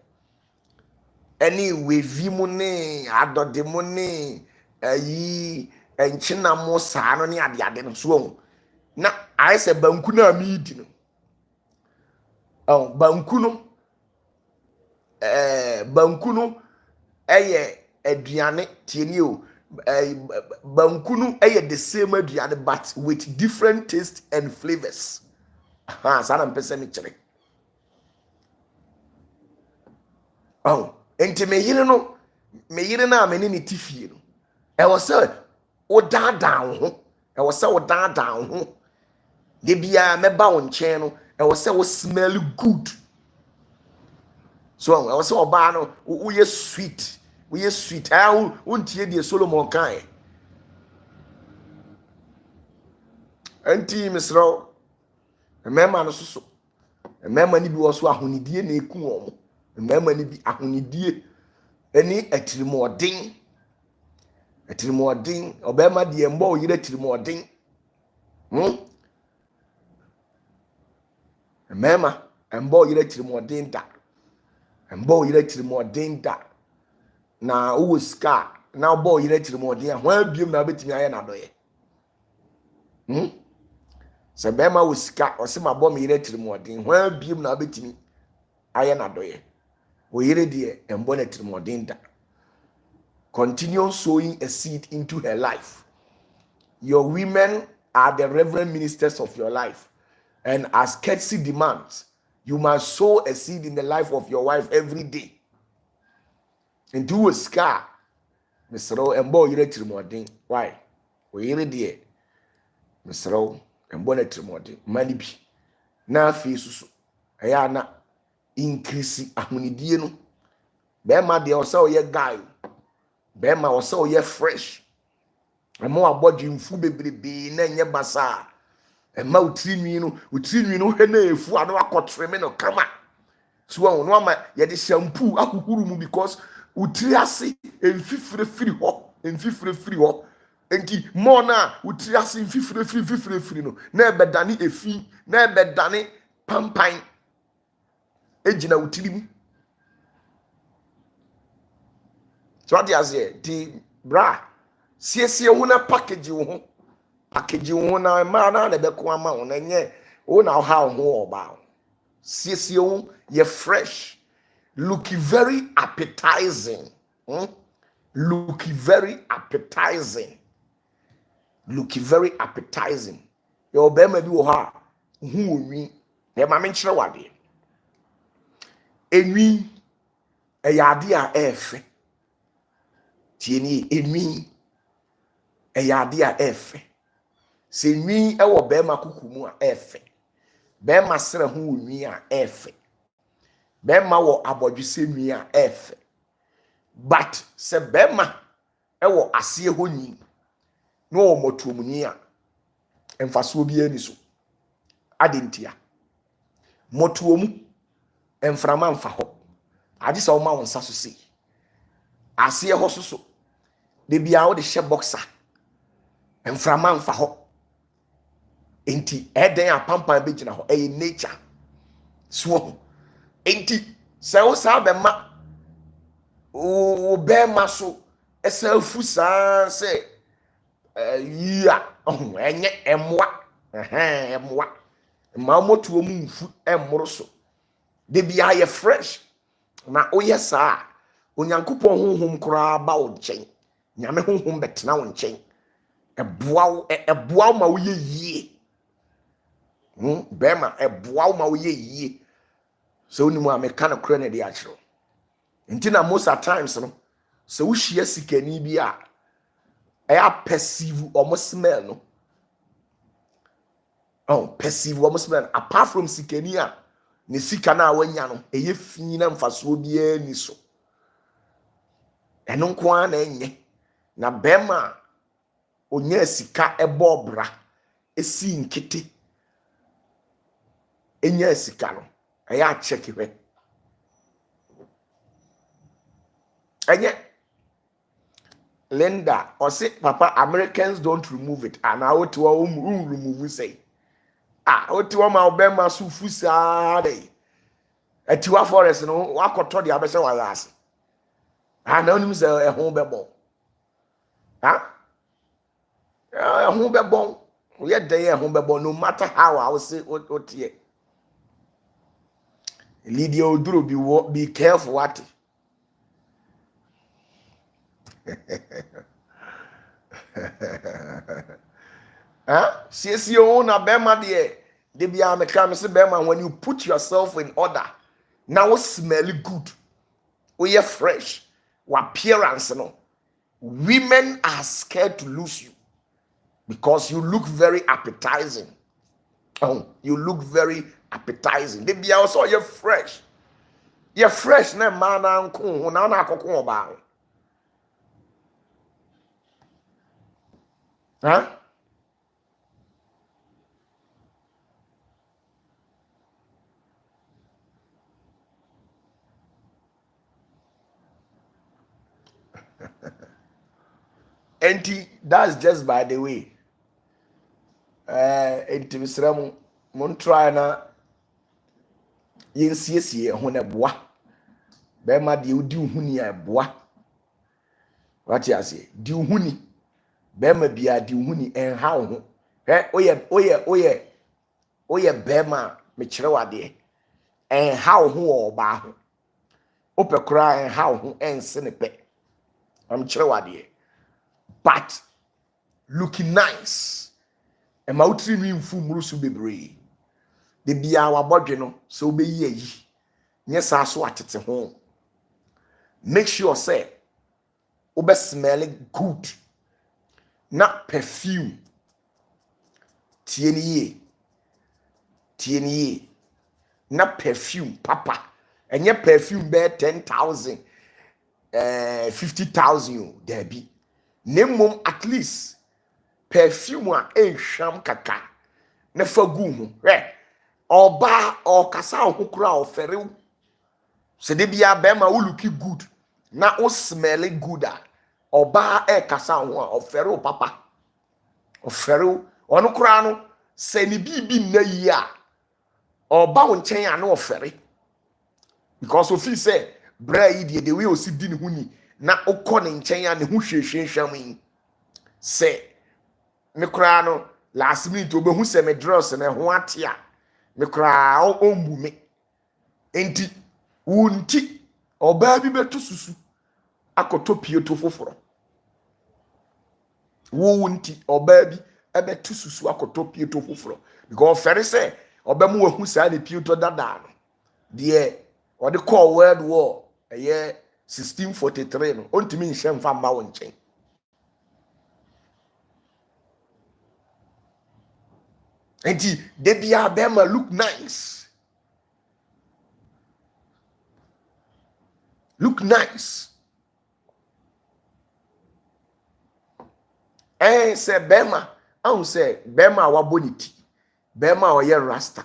any wevi mu ne adode mu ne ayi enchina mo saa no ne ade no so na ayese banku na mi di no banku no eye aduane tieni o banku no eye the same aduane but with different taste and flavors saa na mpese me kire enti me yire na amene ne tifie no ɛwɔ sɛ wo daadaa ho de bia mɛba wo nkyɛn no ɛwɔ sɛ wo smell good so ɛwɔ sɛ ɔbaa no wo yɛ sweet wo ntie die Solomon kan enti misrɛ mɛma no soso mɛma ni bi wɔ so ahonidie na eku wɔn mmarima ni bi ahonidie ani atirimɔden ɔbɛrima deɛ mbɔ oyire atirimɔden mmarima mbɔ oyire atirimɔden da na owó sika na ɔbɔ oyire atirimɔden a wɔn abiem na abɛtumi ayɛ n'adɔyɛ Se bema wo sika o se mabɔ me yire tirimɔden ho abiem na betimi aye na doye wo yire de embo na tirimɔden da. Continue sowing a seed into her life. Your women are the reverend ministers of your life, and as courtesy demands, you must sow a seed in the life of your wife every day. Into a scar, Mr. Embo yire tirimɔden. Why? Wo yire de Mr. Embo na tirimɔden mani bi na afi susu eya na increase ahunidie no. Bema de osa oye guy. Bema osa oye fresh. Ema abodwe mfu bebrebe na nye basa. Ema utrinwi no he na efu ano akotreme no kama. So no ama ye de shampoo akuhuru mu because utri ase emfifire firi ho. Enti mo na utri ase emfifire no na ebedane efi na ebedane pampan ejina utri mu. So what you say? The bra, see ho na package ho na ma na be ko ama ho na nye o na how ho oba. See ho ye fresh, looking very appetizing. Looking very appetizing. Your be ma bi wo ha hu onwi. E ma me nkyere wade. Enwi e yade a efe. Tieni enwi eyade a efe se nwi ewo bema kukumu a efe bema sere ho nwi a efe bema wo abodwese nwi a efe but se bema ewo ase ho nyi no wo motuomuni a emfaso bi ani so adentia motuomu emframa mfa ho ade se wo ma wonsa so se ase ho so de bia wo de hye boxer emframa mfa ho enti eden apampan be gina ho nature so enti se wo sa be ma o be ma so esa fu sa se ya enye emwa emwa ma motuo mu mfu emmoro so de bia ye fresh na o yesa onyankopon honhom kura ba wo nchen nyame honhom betena wo nchen eboa ma wo ye yie bema eboa ma wo ye yie so onimu ameka na kura na de achiro nti na most at times no so wo hia sikani bi a eya perceive omo smell no perceive omo smell apart from sikani a ne sika na wanya no eye fi na mfaso bia ni so eno nko na enye na bema onya sika ebobra esi nkete enya sika no eya check hwe enye Linda or say papa Americans don't remove it and I want to remove say otiwa ma obema so fusa dey atiwa forest no wakoto de abese wa ase na onim se ehun bebo ehun bebo we dey ehun bebo no matter how I will say otie Lydia Oduro be careful what see you na bema de bia me come say bema when you put yourself in order now smell good we are fresh appearance no women are scared to lose you because you look very appetizing. You look very appetizing. They be also you're fresh na man anko na na akoko oba and that's just by the way. Intimisram mon try na yensiesie ho na boa be ma de odi huni a boa what you say di huni be ma bia di huni en ha ho oye Oye bema me kyerɛ wade en how ho oba ho ope kra en how ho ense ne pe am kyerɛ wade but looking nice e ma utri mi mfu muru so bebre de bia wa bodwe no so obeyi ayi nye sa so atete ho make sure say obe smell good na perfume tieni na perfume papa enye perfume be 10,000 50,000 there be nemom at least perfume a enhwam kaka na fa gu ho oba o kasa ho kura ofere se de bia be ma wo look good na o smell good a oba kasa ho a ofere o papa ofere ono kura no se ni bibi na yi a oba wo nchen ya na ofere because of he say bra yi de we o si di ne ho ni na okọ ne nchen ya ne ho hwehwehwam yi se me kura no last minute obehu se me dress na ho atia me kura o mbu me enti wunti oba bi beto susu akoto pieto foforo wunti oba bi ebeto susu akoto pieto foforo because fere say oba mu wahu sa ne pieto dada no de o de call world war eye 1643 no ontimi nhye mfa mma wo nchen enti de bia bema look nice say bema I say bema wa boniti bema wa ye rasta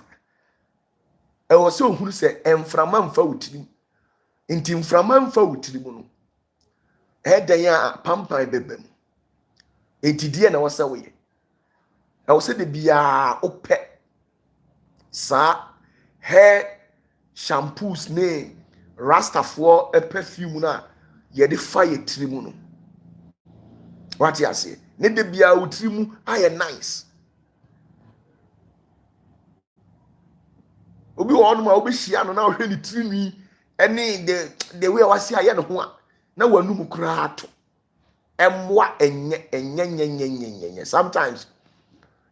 e wo se ohuru se emframa mfa wutiri nti mframa mfa wutiri mu no dan ya pampan bebem enti die na wo se wo ye e wo se de bia ope sa hair shampoos ne rastafoɔ perfume na ye de fire tiri mu no what you say ne de bia wutiri mu aye nice obi wo no ma obi hia no na ohwe ni tiri ni the way wasi aye no ho a na wanum kura ato emwa enye sometimes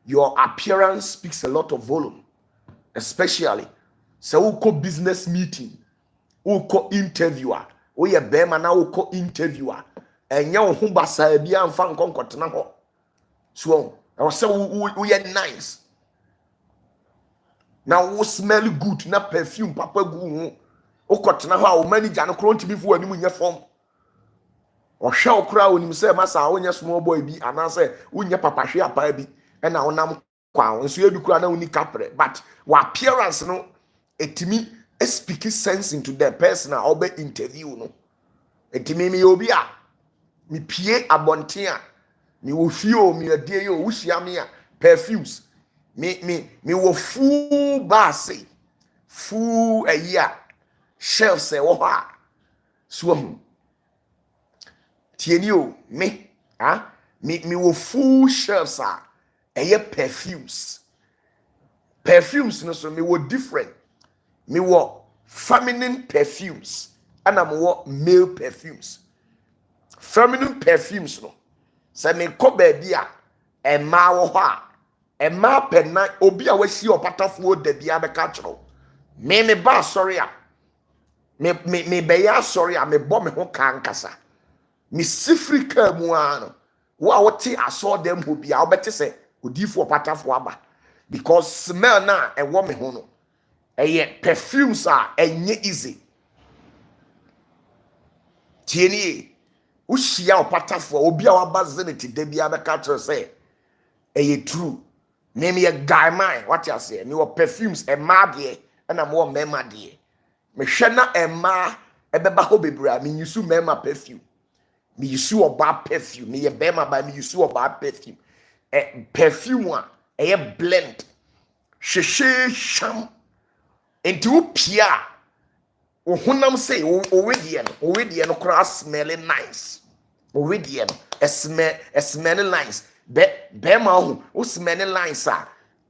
your appearance speaks a lot of volume especially so we call business meeting we call interviewer we ye bema na we call interviewer enye wo ho basa bia mfa nkonkotena ho so I was say we are nice now we smell good na perfume papa gu ho okotena ho a wo manager no kro ntimi fu anim nya form o hwa okra onim say masa wonya small boy bi anase wonya papa hwe apa bi na wonam kwa nso ebi kura na woni kapre but wa appearance no etimi speak sense into the person or be interview no etimi mi obi a mi pie abonten a mi wo fio mi adie yo wuhia me a perfumes mi wo full base full a year shelves e wo ha so tieni o me mi wo full shelves a eye perfumes no so me wo different me wo feminine perfumes and am wo male perfumes feminine perfumes no say me ko ba bia emma wo ho a emma penna obi a wasi opatafuo da bia be ka kyero me ba sorry a me be ya sorry a me bo me ho kankasa me sifrika mu ano wo a wote aso dem ho bia obete say odifo opatafuo aba because smell na e wo me ho no perfumes are enye easy tieni ushia opatafuo obi a wabazinity de bia be ka kyero say true name ye guy mine what you say me wo perfumes e ma de e na mo mema de me hwe na e ma e beba ho bebra me yusu mema perfume me yusu oba perfume me ye bema ba me yusu oba perfume perfume a e blend hwehwe sham enti wo pia wo honam say o wedie no kra smelling nice o wedie no smell nice be ma ho o smelling nice a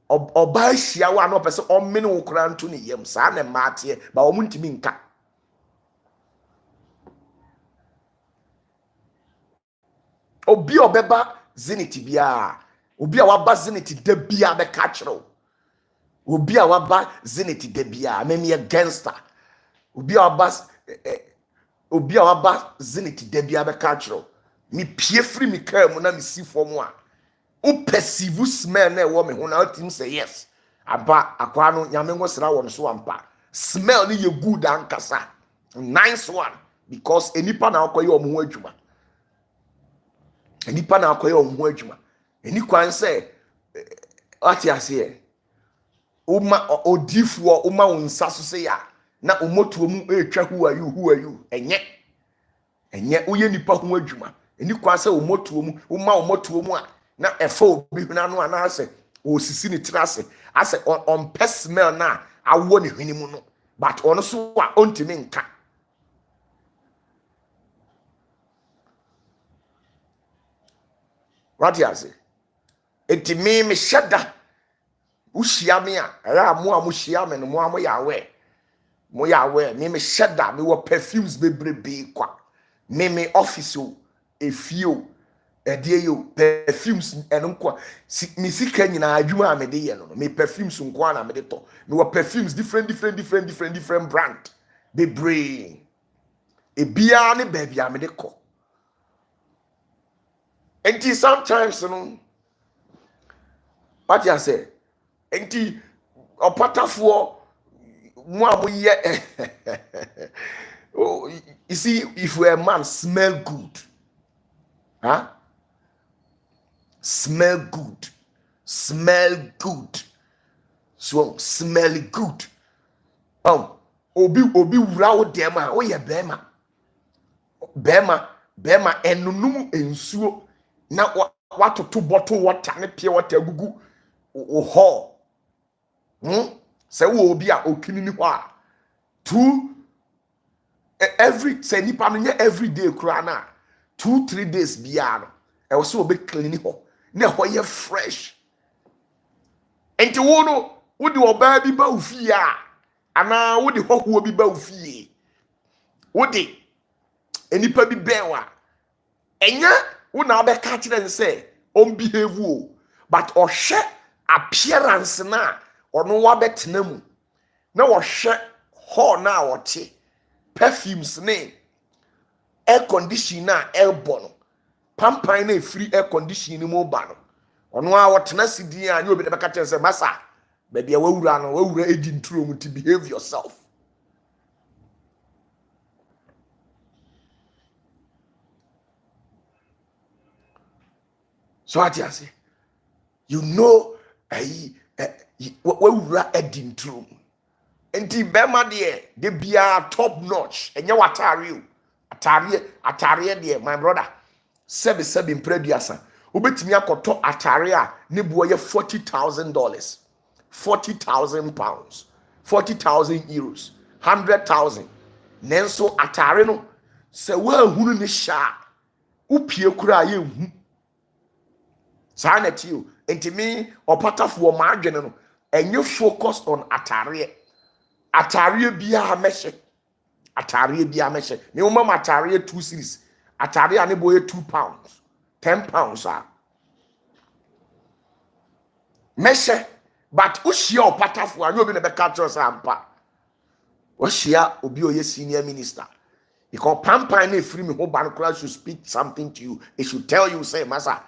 Oba hia wa no pese o mene wo kura nto ne yam saa na maate ba o muntimi nka. Obi obeba zeniti bia, obi a waba zeniti da bia be ka kire. Obi a waba zeniti da bia me me gangster. Obi a waba zeniti da bia be ka kire. Me pie free me car mu na me si form a. O perceive smell na wo me ho na ultim say yes. Aba akwa no nyame ngo sra wo no so ampa. Smell ni ye good ankasa. Nice one because enipa na akoye o mo adwuma. Enipa na akoye o mo adwuma. Eni kwan say ati ase uma odifuo uma wonsa so say ya na omotuo mu etwa who are you enye uye nipa ho adwuma. Eni kwan say omotuo mu uma omotuo mu a na efa obi huna no ana ase osisi ni trase ase on smell na awo ne hwini mu no but ono so a ontimi nka. What you say? Eti me shada ushia me a era mo amushia me no mo amoyawe me shada me wo perfumes bebrebe kwa me office o efio edie yo perfumes enko mi sika nyina adwuma a me de ye no me perfumes nko na me de to me wo perfumes different brand bebre ebia ne ba bia me de ko. Enti sometimes no what you say enti opatafuo mo amoye oh, you see if we a man smell good, huh? Smell good, so smell good. Obi wura wo dem a wo ye bema enunum ensuo na watoto bottle water ne pure water gugu o ho se wo obi a okini ni ho a two every say nipa no nye every day kura na 2-3 days bia no e wo se obi clean ho na ho ye fresh. Enti wo no wo di oba bi ba ofie a ana wo di ho bi ba ofie wo di enipa bi benwa enya wo na be ka kire say on behave o but ohwe appearance na ono wa betena mu na ohwe ho na wote perfumes ne air condition na elbow no pampan na free air condition ni mo ba no ono a wotena sidi a nyo be ka kire say masa baby wawura edi nturo mu to behave yourself. So what you say? You know, wawura edi nturo mu. Enti bema de bia top notch. Enya watare o. Atare de my brother. Sebi mpreduasa. Obetimi akoto atare a ne bo ye $40,000. 40,000 pounds. 40,000 euros. 100,000. Nenso atare no se wa hunu ne sha. Upie kura ye hu. Saneti o. Enti me opatafuo margin no enye focused on atare. Atare bia meshe. Me umam atare 2 series. Atare ane boye 2 pounds. 10 pounds ah. Meshe but ushia opatafuo anyo bi na be catch us ampa. Ushia obi oye senior minister. Because pampan na free me ho ban class should speak something to you. It should tell you say masa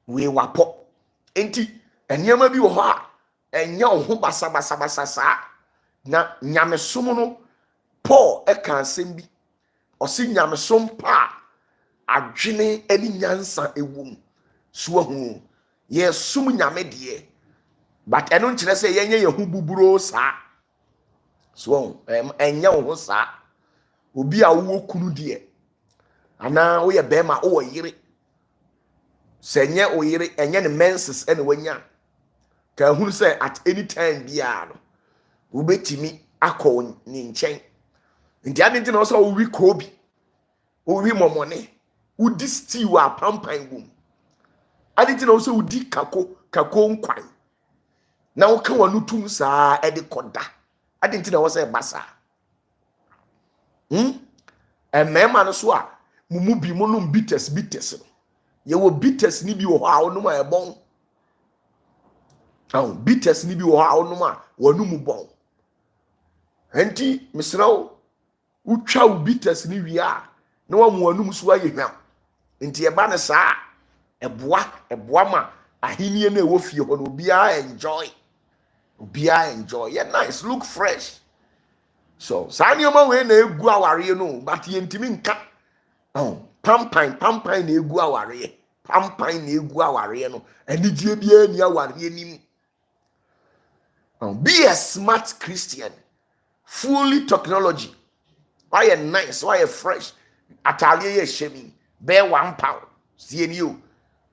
we wapo. Enti enyama bi wo ho a enya ho basa na nyamesom no Paul eka nsem bi osi nyamesom pa adwene ani nyansa ewum so hu ye sum nyame de but eno nkire se yenye ye hu buburo sa so enya wo sa obi a wo kunu de ana wo ye bema wo yire senye o yire enye ne menses ene wanya ka hunu se at any time bia no ubetimi akọ ni nchen nti adenti na so wi kobi wi momone udi stew a pampan gum adenti na so udi kako nkwan na wo ka wanu tum saa e de koda ade nti na wo say basa mema no so a mumu bi mo no bitters ye wo bitters ni bi wo ha wo no ma e bon bitters ni bi wo ha wo no ma wonu mu bon enti misrawo utwa wo bitters ni wi a na wa mu wanu mu so aye hwam enti e ba ne saa eboa ma ahenie na e wo fie ho no obi a enjoy yeah nice look fresh so sani oma we na egu aware no but ye ntimi nka pampan na egu aware no anidie bia ni aware nim be a smart Christian fully technology why you nice why you fresh ataliye ye shemi be £1 see you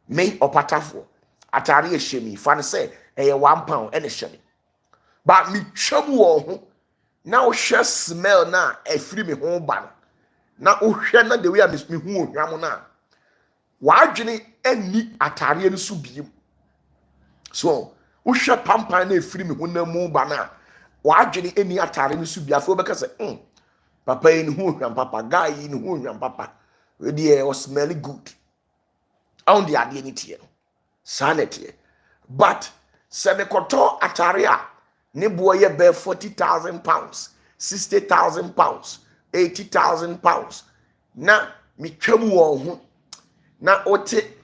me opatafuo ataliye shemi fan say e £1 ene shemi but me twam wo ho na wo hwe smell na afiri me ho ba na wo hwe na the way a me hu ohwam na wadwene ani atare no so biem so wo hwe pampan na afiri me ho na mu ba na wadwene ani atare no so bia fo be ka se papa yi ni hu ohwam papa guy yi ni hu ohwam papa we dey was smell good on the ade ni tie sanity but se me koto atare a ne boy ye be £40,000 £60,000 £80,000 na mi twam wo ho na ote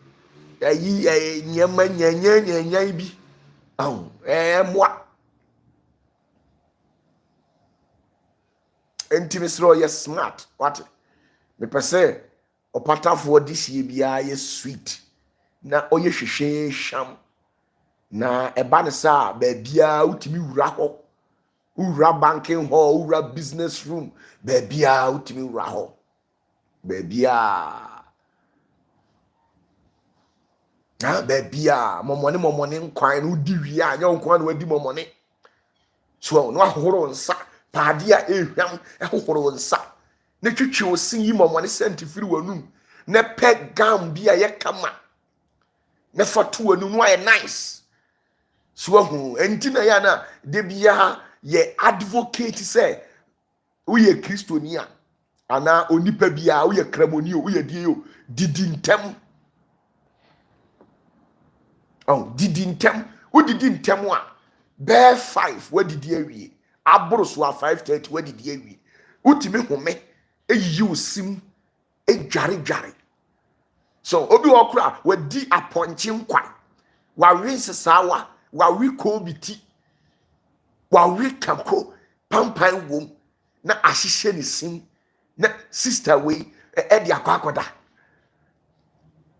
ayi nyama nyanya bi moi intimisro ye smart what me pese opatafuo disi bia ye sweet na oye hwehwe sham na eba ne sa ba bia utimi wura ho wura banking hall wura business room ba bia utimi wura ho ba bia momone nkwan no di wi anya nkwan no adi momone so no ahoro nsa paadia ehwam ahoro nsa na twitwi osin yi momone sentifiri wanum na pe gam bia ye kama na fatu wanum no aye nice so hu enti na ya na de bia ye advocate say we ye kristoni a ana onipa bia we ye kramoni o we ye die o didi ntem didi ntem wo didi ntem a bear 5 we didi awie aboro so a 5:30 we didi awie utimi home eyiyi osim edware so obi okra we di aponche nkwan wa rinse sawa wa wi ko biti wa wi kanko pampan wom na ahihye ne sim na sister we e di akwakoda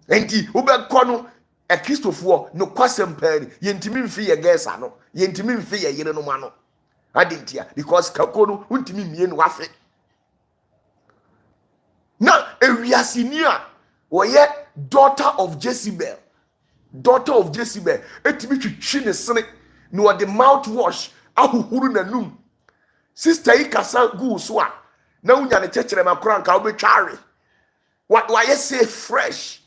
enti ubekọ no e kristofo no kwasem pari yentimi mfi ye gesa no yentimi mfi ye yire no ma no adentia because kanko no untimi mie no wafe na ewiasini a woye daughter of Jezebel etimi twitwi ne sene no the mouthwash ahuhuru nanum sister yi kasa gu so a na unya ne chechere makora nka obetware wa ye say fresh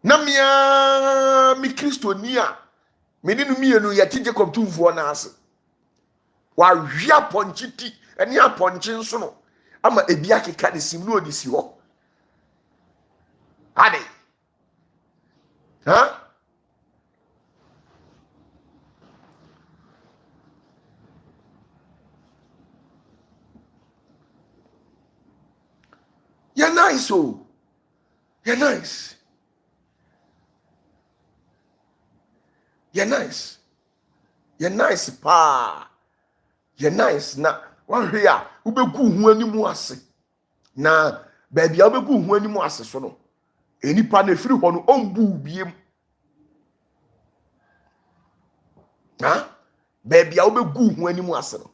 na mia mi kristoni a meninu mienu ye tije komtumfo na ase wa hwia ponchiti eni aponchi nso no ama ebia keka ne sim no odisi ho ade huh? You're nice, oh. You're nice. You're nice. You're nice, pa. You're nice. Na one here, ubegu hu animu ase. Na baby ubegu hu animu ase so no. Enipa na firi ho no ombu biem. Ha? Baby ubegu hu animu ase no.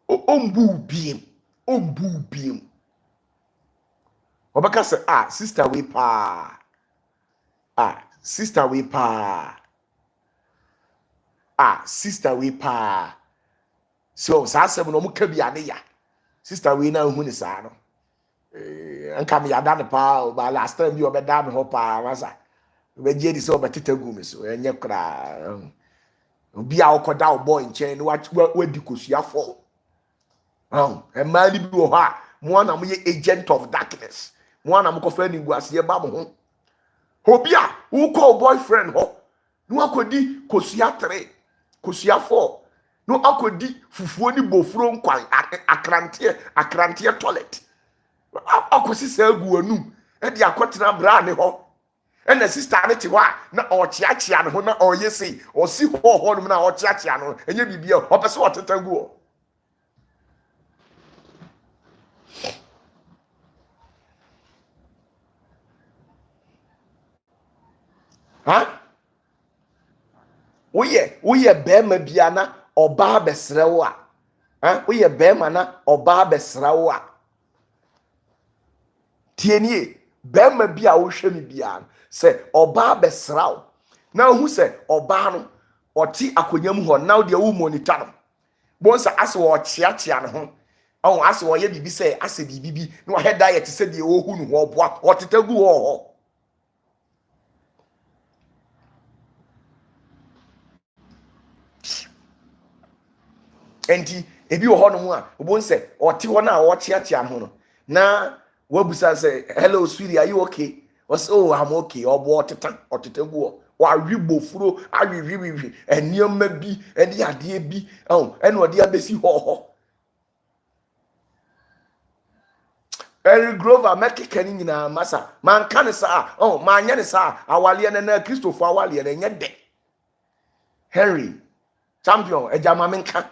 Ombu biem. Obaka say sister we pa. Sister we pa. Sister we pa. So sa asem no muka bia ne ya. Sister we na hu ni sa no. Anka me yada ne pa ba last time you obeda me ho pa masa. We je di so obeteta gu me so enye kra. obi a okoda wo boy nchen no wadi kosuafo ema ni bi wo ha mo na mo ye agent of darkness mo na mo ko fa ni guase ba mo ho obi a wo call boyfriend ho no akodi kosua 3 kosua 4 no akodi fufuo ni bofuro nkwan akrante toilet akosi sa agu anum e di akotena bra ne ho ena sister ne ti ho na ochiachia ne ho na oyesi osi ho no na ochiachia no enye bibia opese otetagu o ha woyɛ bɛrima bia na ɔbaa bɛsrɛ wo a woyɛ bɛrima na ɔbaa bɛsrɛ wo a tienie bɛrima bia wohwɛ me bia sɛ ɔbaa bɛsrɛ wo na ohu sɛ ɔbaa no ɔte akonya mu hɔ na wo deɛ wo monitor no bonsa ase wɔ kyeakyea ne ho ase wɔyɛ bibi sɛ ase bibi na wɔhɛ diet sɛ deɛ wohu no ho ɔboa ɔtetagu hɔ enti ebi wo hono mu a obo nse ote ho na wo chiachia ho no na wabusa say hello sweetie are you okay was oh I'm okay obo otetagu wa wibofuro awiwiwi enioma bi eni ade bi eni ode abesi ho Eric Grover mekeka ni nyina masa man kan sa man nya ne sa awale na Christopher awale na nya de Henry champion ejama menka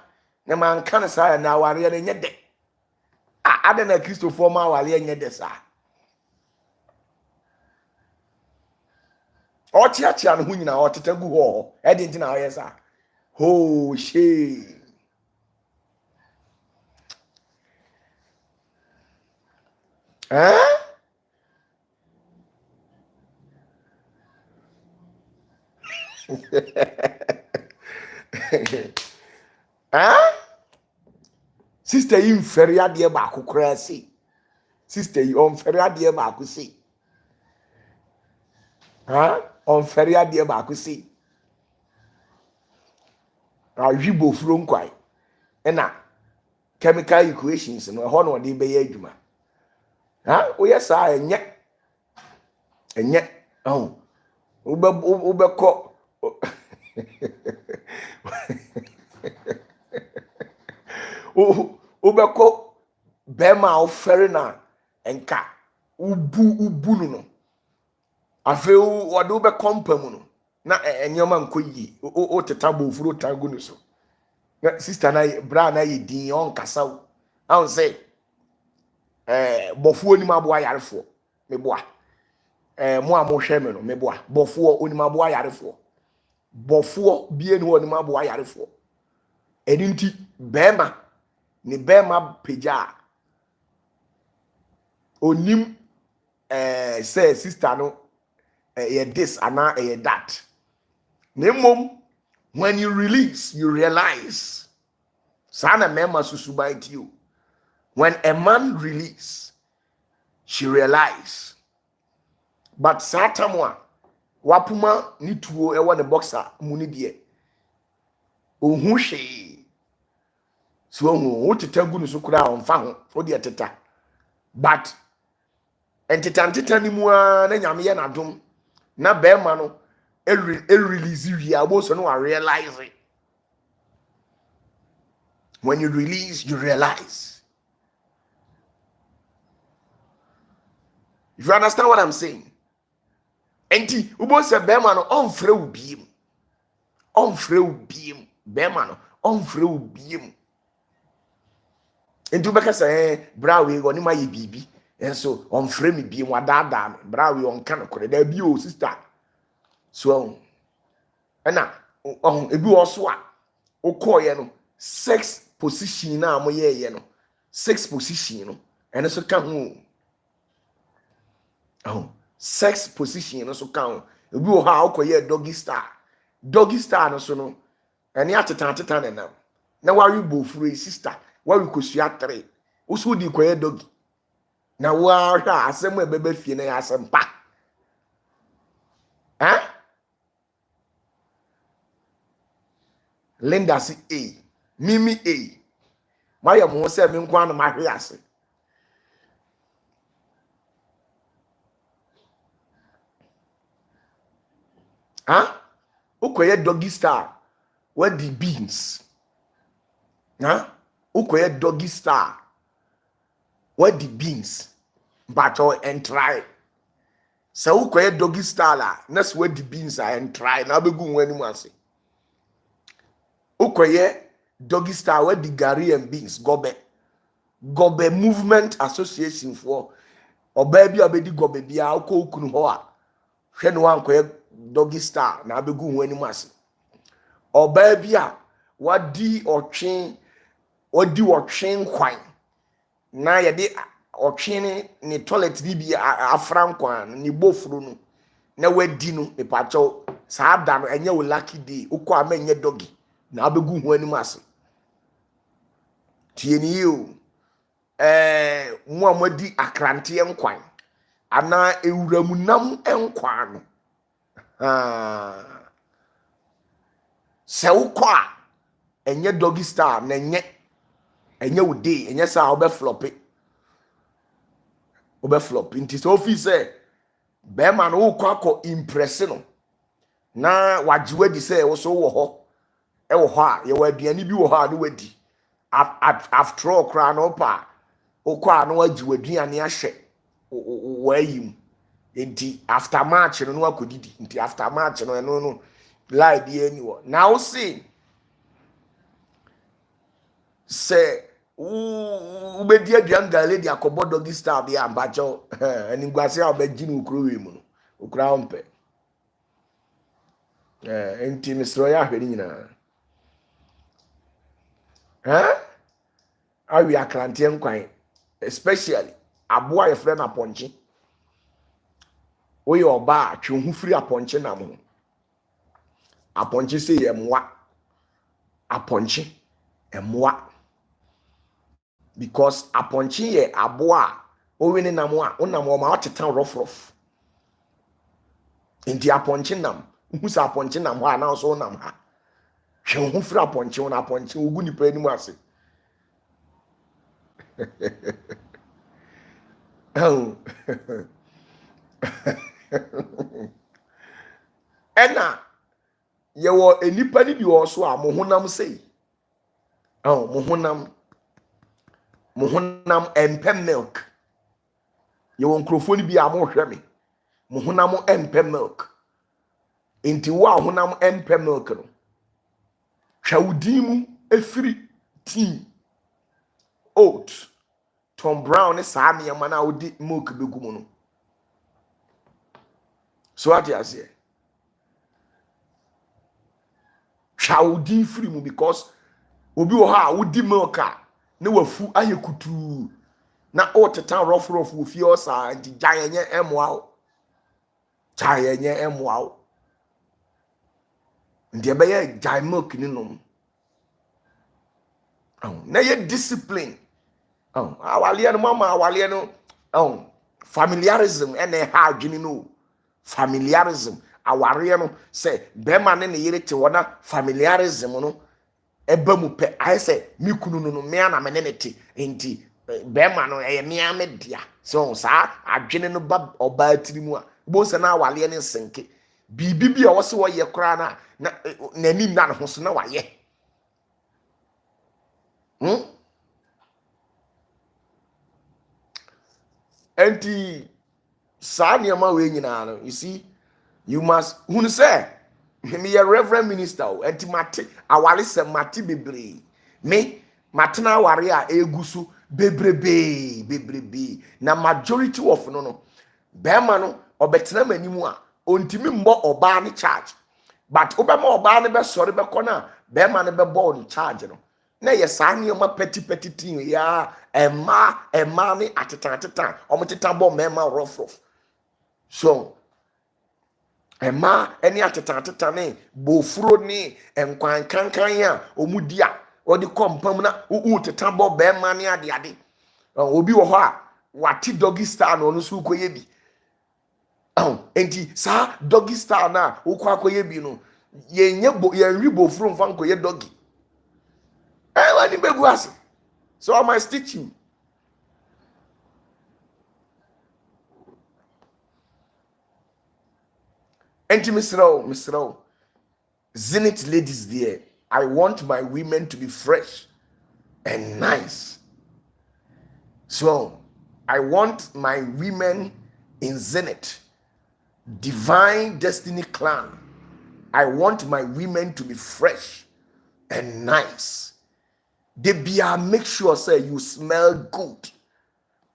na man kan sa na aware na nya de ade na Christopher ma awale nya de sa ochiachia no hu nyina otetagu ho e di ntina oye sa ho she Sister yi mfere ade ba akokora si sister yi on fere ade ba akosi on fere ade ba akosi awibo furo nkwai na chemical equations no ho no de be ye adwuma wo yesa enye ubeko ubeko bema ofere na enka ubu no afi wo de ubeko mpamu no na enyoma nkoyi o tetabo furo tagu no so sister na bra na yedin on kasa I say bofuo ni maboa yarefo meboa mo a mo hwe me no meboa bofuo oni maboa yarefo bofuo bie ni oni maboa yarefo edinti bema ni bema peja onim say sister no this ana that nemom when you release you realize sana mema susubai to you. When a man release, she realize. But satamwa wapuma ni tuo ewa ne boxer muni die. Ohu hwe. So ohu otetagu no so kura onfa ho odi eteta. But enteta ni mu a na nyame ye na dom. Na be ma no e release wi abo so no realize it. When you release, you realize. If you understand what I'm saying. Enti ubo se bema no onfre ubiem. Onfre ubiem. Bema no onfre ubiem. Enti ubeka se brawe go ni ma ye bibi. Enso onfre mi biem wadada me. Brawe on kan kore da bi o sister. So na ebi wo so a ukoye no sex position na amoye ye no. Sex position no. Ene so ka ho sex position no so count ebi wo ha akoye doggy star no so no ene ateta na wari bofure sister wari kosua 3 usu di koye doggy na wa hwa asem ebebe fie na ya asem pa Linda si A, Mimi A. Maya mo se me nkwa na mahwe ase. Ha? Ukoye doggy style. What the beans? Ha? Ukoye doggy style. What the beans? But and try. So ukoye doggy style. That's what the beans are and try. Na begu nwani mu ase. Ukoye doggy style. What the gari and beans? Gobe movement association for. Oba bi abedi gobe bia uko ukunu ho a. Hwe no ankoye doggy style. Na begu nwani mu ase. Oba bi a wadi otwen kwan na ye de otwen ni toilet ni bi afran kwan ni bofuru no na wadi no epacho saa da no enye wo lucky day ukọ amenye doggy na abegu hu ani mase tie ni yo mo amadi akrante enkwan ana ewuramunam enkwan no se ukọ a enye doggy style na enye wo day enye sa obeflop nti so office be man wo kwakọ impress no na wajiwe di say wo so wo ho a ye wa aduane bi wo ho a no wadi after all kra no pa okwa no wajiwe aduane ahye wayim nti after match no akodidi nti after match no lie bi aniwo now see say ubedi aduan gale di akobo doggy style bi ambacho ani gwase a obeji no ukro we mu no ukra ompe enti misro ya hwere nyina awi akrante nkwan especially aboa ye frɛ na ponche oye oba atwe hu firi aponche na mo aponche se ye mwa aponche emwa because aponche ye aboa owe ne nam a onam o ma otetan rough enti aponche nam hu sa aponche nam ha na so nam ha hwe hu firi aponche na aponche ogu nipa ani mu ase ena ye wo enipa ni bi wo so a mo honam sei mo honam empe milk ye wo nkrofo ni bi a mo hwɛ me mo honam empe milk enti wo a honam empe milk no hwawdimu efiri tea oat Tom Brown ne saa me ma na odi milk begu mu no so ati ase hwawdi firi mu because obi wo ha wodi milk a ne wafu aye kutu na otetan rough wo fi osa anti giant emwa ndi ebe ye giant milk ni nom na ye discipline awale no mama awale no familiarism ene ha adwini no familiarism aware no say be ma ne yere te wona familiarism no eba mu pe ai say mi kunu no me ana me ne te enti be ma no eye me amedia so sa adwene no ba oba tiri mu a bo se na awale ne senke bibi a wo se wo ye kra na nani na ne ho so na wa ye enti sa niama we nyina no you see you must who say me a reverend minister enti mate awale se mate bebre me mate na aware a egusu bebrebe na majority of no be ma no obetena manimu a ontimi mbo oba ne charge but obema oba ne be sori be kona be ma ne be ball ni charge no na ye sa niama petty thing ya emma ni ateta omoteta bo mema rough so emma eni ateta ne bofuro ni enkwan kankan ya omudia odi kompam na uteta bo be ma ni ade obi wo ho a wati doggy style no so koye bi enti sa doggy style na ukwa koye bi no Yen ribo from fanko ye doggy. Wani begu ase. So I must teach you. Enti misrao. Zenith ladies there. I want my women to be fresh and nice. So I want my women in Zenith, Divine Destiny Clan. I want my women to be fresh and nice. They make sure say you smell good.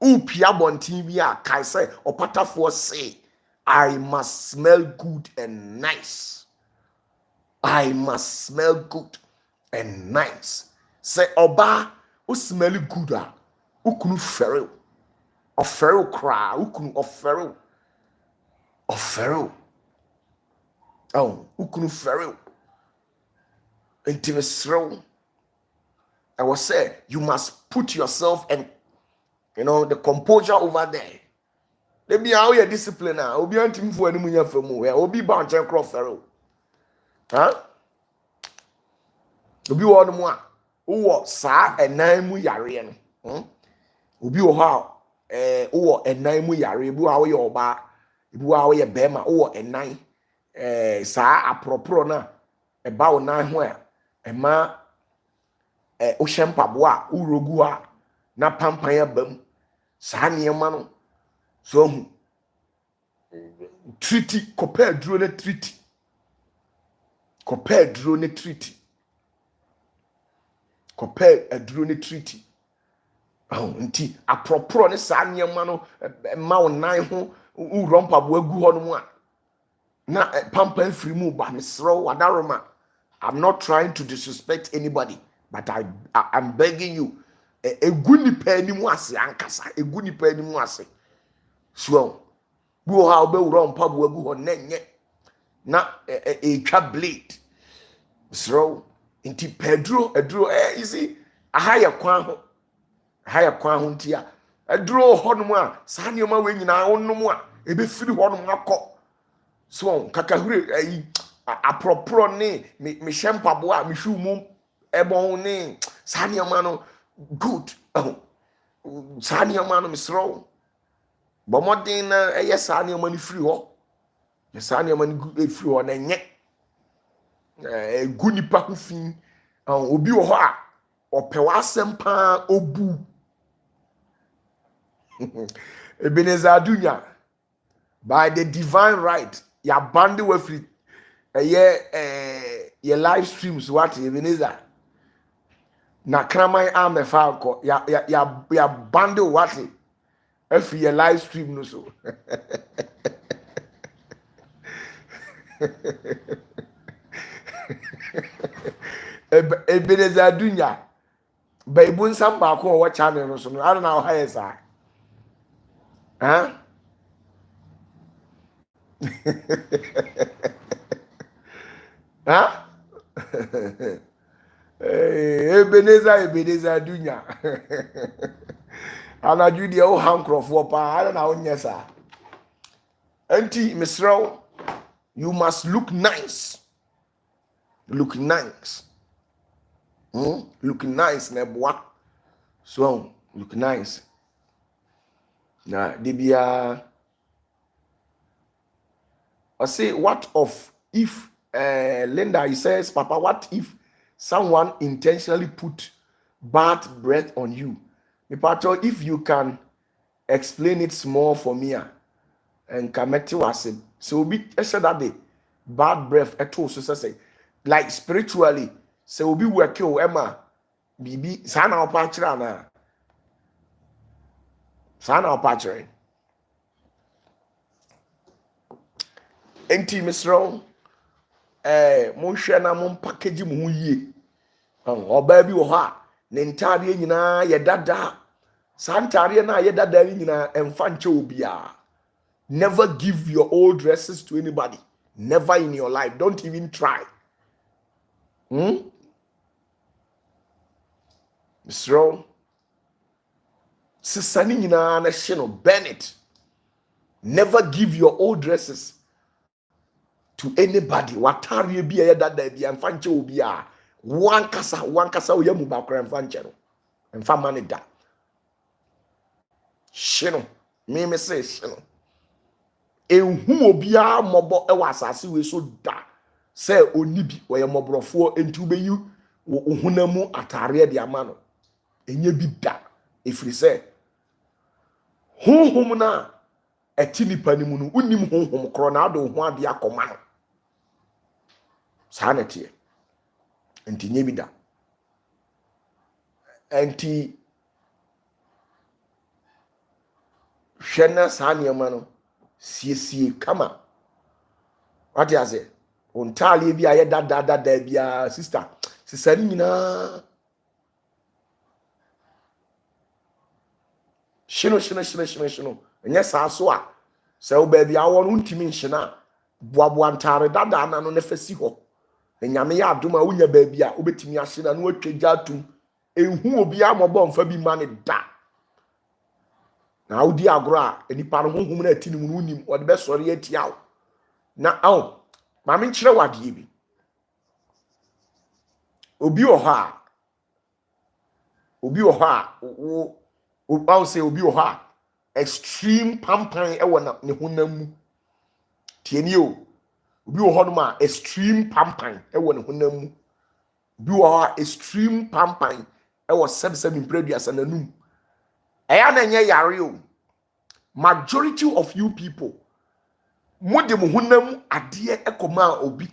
Upia bontibia kai say OPATAFUOR say I must smell good and nice. I must smell good and nice. Say oba who smell good ukunu ferro. Ofero cry, ukunu ofero. Oh, ukunu ferro. Intimate. I was saying you must put yourself and the composure over there. They be how you discipline now. Obi antim for any munya famu. Obi ba nchen kro ferro. Huh? Obi wo no mu a wo saa enan mu yare no. Obi wo ha wo enan mu yare, bi wo ye oba, bi wo ye bema, wo enan saa apropro na ba wo nan ho a ema o hempabo a urogu a na pampan ya bam saa niema no so treaty compare duro ne treaty compare aduro ne treaty nti apropro ne saa niema no ma wo nan ho urompabo agu ho no mu a na pampan free mu ba mesro wadaroma. I'm not trying to disrespect anybody, but I'm begging you. Eguni peni mu ase ankasa, eguni peni mu ase. So, bu ha obe wura mpabu agu ho nenye. Na twa blade. So, inti pedro you see, ahaya kwan ho ntia. Edro ho no mu a, sa nioma we nyina onnom a, ebe firi ho no akọ. So, kakahure apropro ne me hempabo a me hwu mu ebon ne saniama no good saniama no misro bomodin na saniama ni free ho saniama ni free ho na nye egu nipa ho fin obi wo ho a opewa asem pa obu Ebenezer Adunya by the divine right ya bande we free your live streams what Ebenezer na kramai amefa ko ya bundle what if your live stream no so Ebenezer Adunya baibun sam ba ko wa channel no so no I don't know how is that huh huh Ebenezer Adunya ana judi o hankrofo pa I don't know onye sa anti misro you must look nice look nice na boa so look nice na debia I say what of if Linda he says papa what if someone intentionally put bad breath on you if you can explain it small for me and connect to us so be said that the bad breath at all so say like spiritually so be work you Emma bibi sana opachira na sana opachira enti misro mo hwe na mo package mo yie oba bi wo ha ne ntare nyina ye dada santare na ye dada nyina emfa nche obia never give your old dresses to anybody never in your life don't even try misro sisani nyina na hye no Bennett never give your old dresses to anybody. Watari be a dada be and fanche will be a one kasa uyamu bakra and fanchero and family da. Shino, me say shino. Ehu obia mobo ewa asase we so da. Say onibi we mobrofo enti ubeyi ohunamu atare de amano. Enye bi da. Ifri say honhom na eti nipa ni mu no unim honhom kro na ado ho ade akoma no. Sa na tie. Enti nye bi da. Enti hwena sa nneema no siesie kama. What you say? Ontale bi aye dada bia sister. Sister ni nyina shino. Enye sa so a se wo ba bia wo no ntimi nhina boaboa ntare dada na no nefasi ho. Enyame ya adoma wonya ba bia obetimi ahina no atwagya atum. Ehu obi amobo mfa bi ma ne da. Na odi agro a enipa no honhom na ati ni mu nim wo de be sori atia wo. Na ma me nkyere wade bi. Obi oha wo say obi oha extreme pampan e wo na ne honam mu. Tieni o. Obi oha no ma extreme pampan e wo ne honam mu. Obi oha extreme pampan e wo sebsem impreduasa nanum. Eya na nye yare o. Majority of you people mode mo honam ade ekoma obi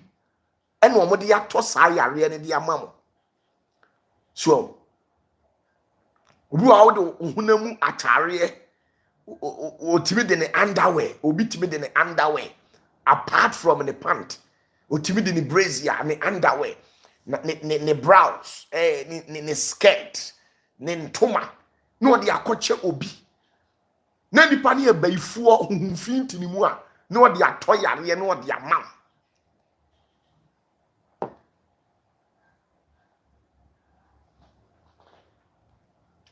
ene o mode ya to sa yare ne de amam. So obi wa wo honam atare o timi de ne underwear, obi timi de ne underwear apart from the pant, o timi de ne brazier ne underwear ne blouse ne skirt ne ntoma no de akoche obi na nipa ne baifuo ohunfinti ni mu a no de atoyare no de amam.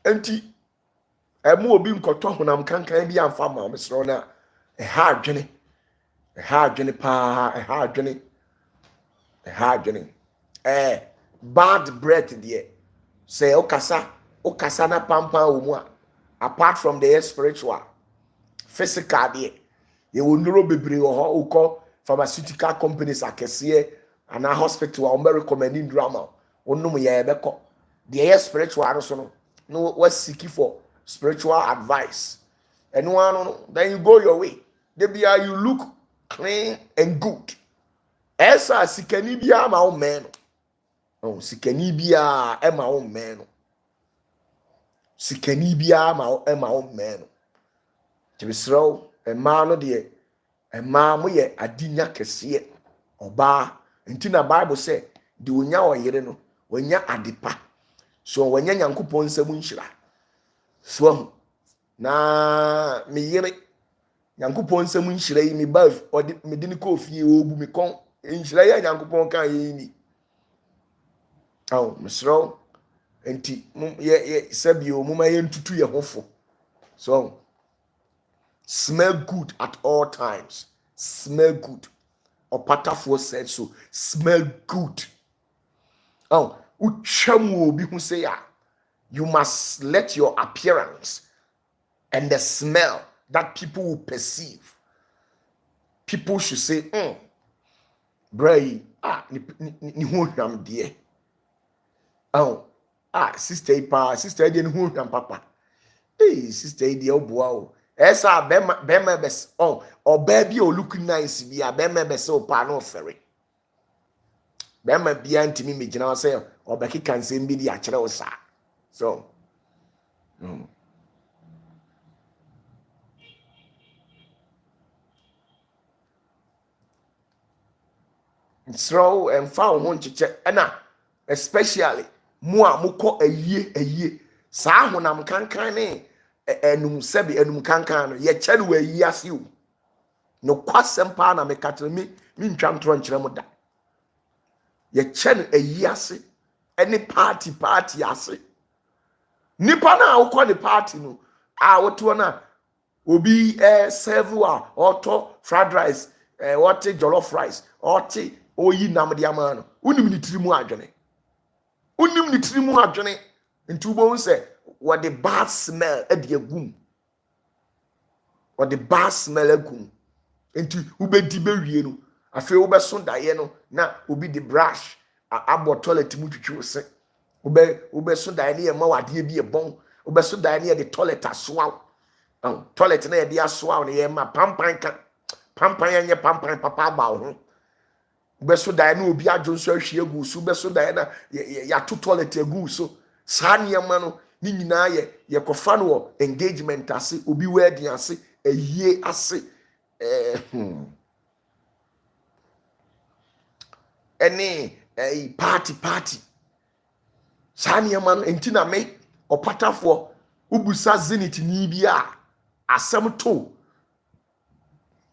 Enti emu obi nkoto honam kankan bi amfa ma mesro na ha adwene bad breath there. Say okasa na pampa omu a apart from the spiritual physical there ye wonuro bebre ho ukọ pharmaceutical companies akese and a hospital o recommending drama onum ye ebekọ the spiritual no was seeking for spiritual advice and one then you go your way they be you look clean and good esa sikani bia ma o men no sikani bia e ma o men sikani bia ma o e ma o men tibisro e ma no de e ma mo ye adinya kese oba nti na bible say de onya oyere no onya adepa so wanya nyankopon nsam nhira so na me yere nyankopon nsam nhira yi me ba me de ni ko fie obu me kon nhira ya nyankopon kan yi ni mesro enti ye sabio muma ye ntutu ye hofo so smell good at all times. Smell good. OPATAFUOR said so. Smell good. Uchamu obi hu say ya. You must let your appearance and the smell that people will perceive. People should say, Bray, ni hu hwam de. Sister de ni hu hwam papa. Sister de oboa o. Esa bema bes or baby o look nice be a bema bes o pa no ferry. Bema be antimi me gina say or beki kan say bi di akere o sa. So throw and found one chiche na especially mo a mokọ ayie saa honam kankan ne enum sebi enum kankan no ye che no ayi ase o no kwasem pa na me katire mi ntwa ntro nkyere mo da ye che no ayi ase any party ase nipa na awokọ ne party no a woto na obi serve a auto fried rice what jollof rice what oyi nam de ama no unim ni tiri mu adwene nti ubo say what the bad smell edi agum what the bad smell agum nti ubedi bewie no afi ubeso daye no na obi the brush abo toilet mu twitwi ose ubeso daye ne ma wade bi e bon ubeso daye ne the toilet asoa toilet na de asoa ne ma pampan ka pampan anye pampan papa ba ho ubeso daye na obi adwo so ahwie egu so ubeso daye na ya to toilet egu so saa ne ma no ni nyina ye kofa no engagement ase obi wedding ase eyie ase any party sani man entina me opatafo ubusa zenit ni bia asem to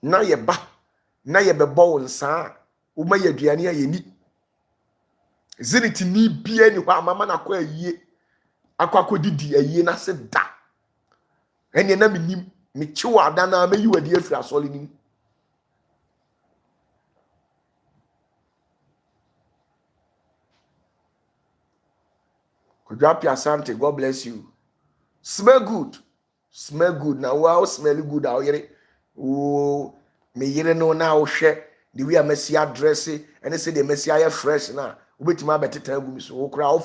na ye ba na ye bebo nsa o ma ye duane ya ni zenit ni bia ni ho amama na kwa ayie akwa didi ayie na se da ene na menim me chiwa da na me yiwadi afiri asole ni Kodwapi asante, God bless you. Smell good now. Wow, smell good out here. Oh, me yere no na o hwe the way Messi address and they say the Messi are fresh na. Obetima beteta gu mi so o kra o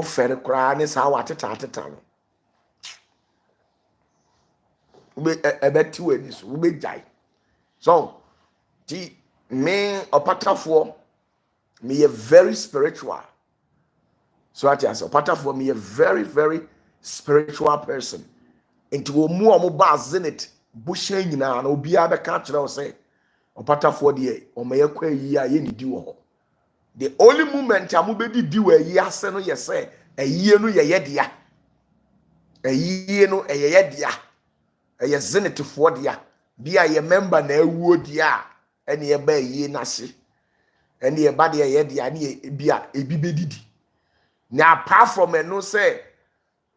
fere kra ne sa wa teta no. Ube ebeti we ni so ube jai. So, ti me opatafo me a very spiritual. So I just OPATAFUOR me a very, very spiritual person. Into omu omu bazinit bushe nyina na obi abeka kire o say OPATAFUOR de o me yakwa yi a ye ni di wo. The only moment amu be di we yi ase no ye say ayie no ye dia. Ayie no ye dia. Eye zinitfo dia. Bia ye member na awuo dia ene ye ba ayie na se. Ene ye ba de ye dia ne bia ebi be didi. Now, apart from no say,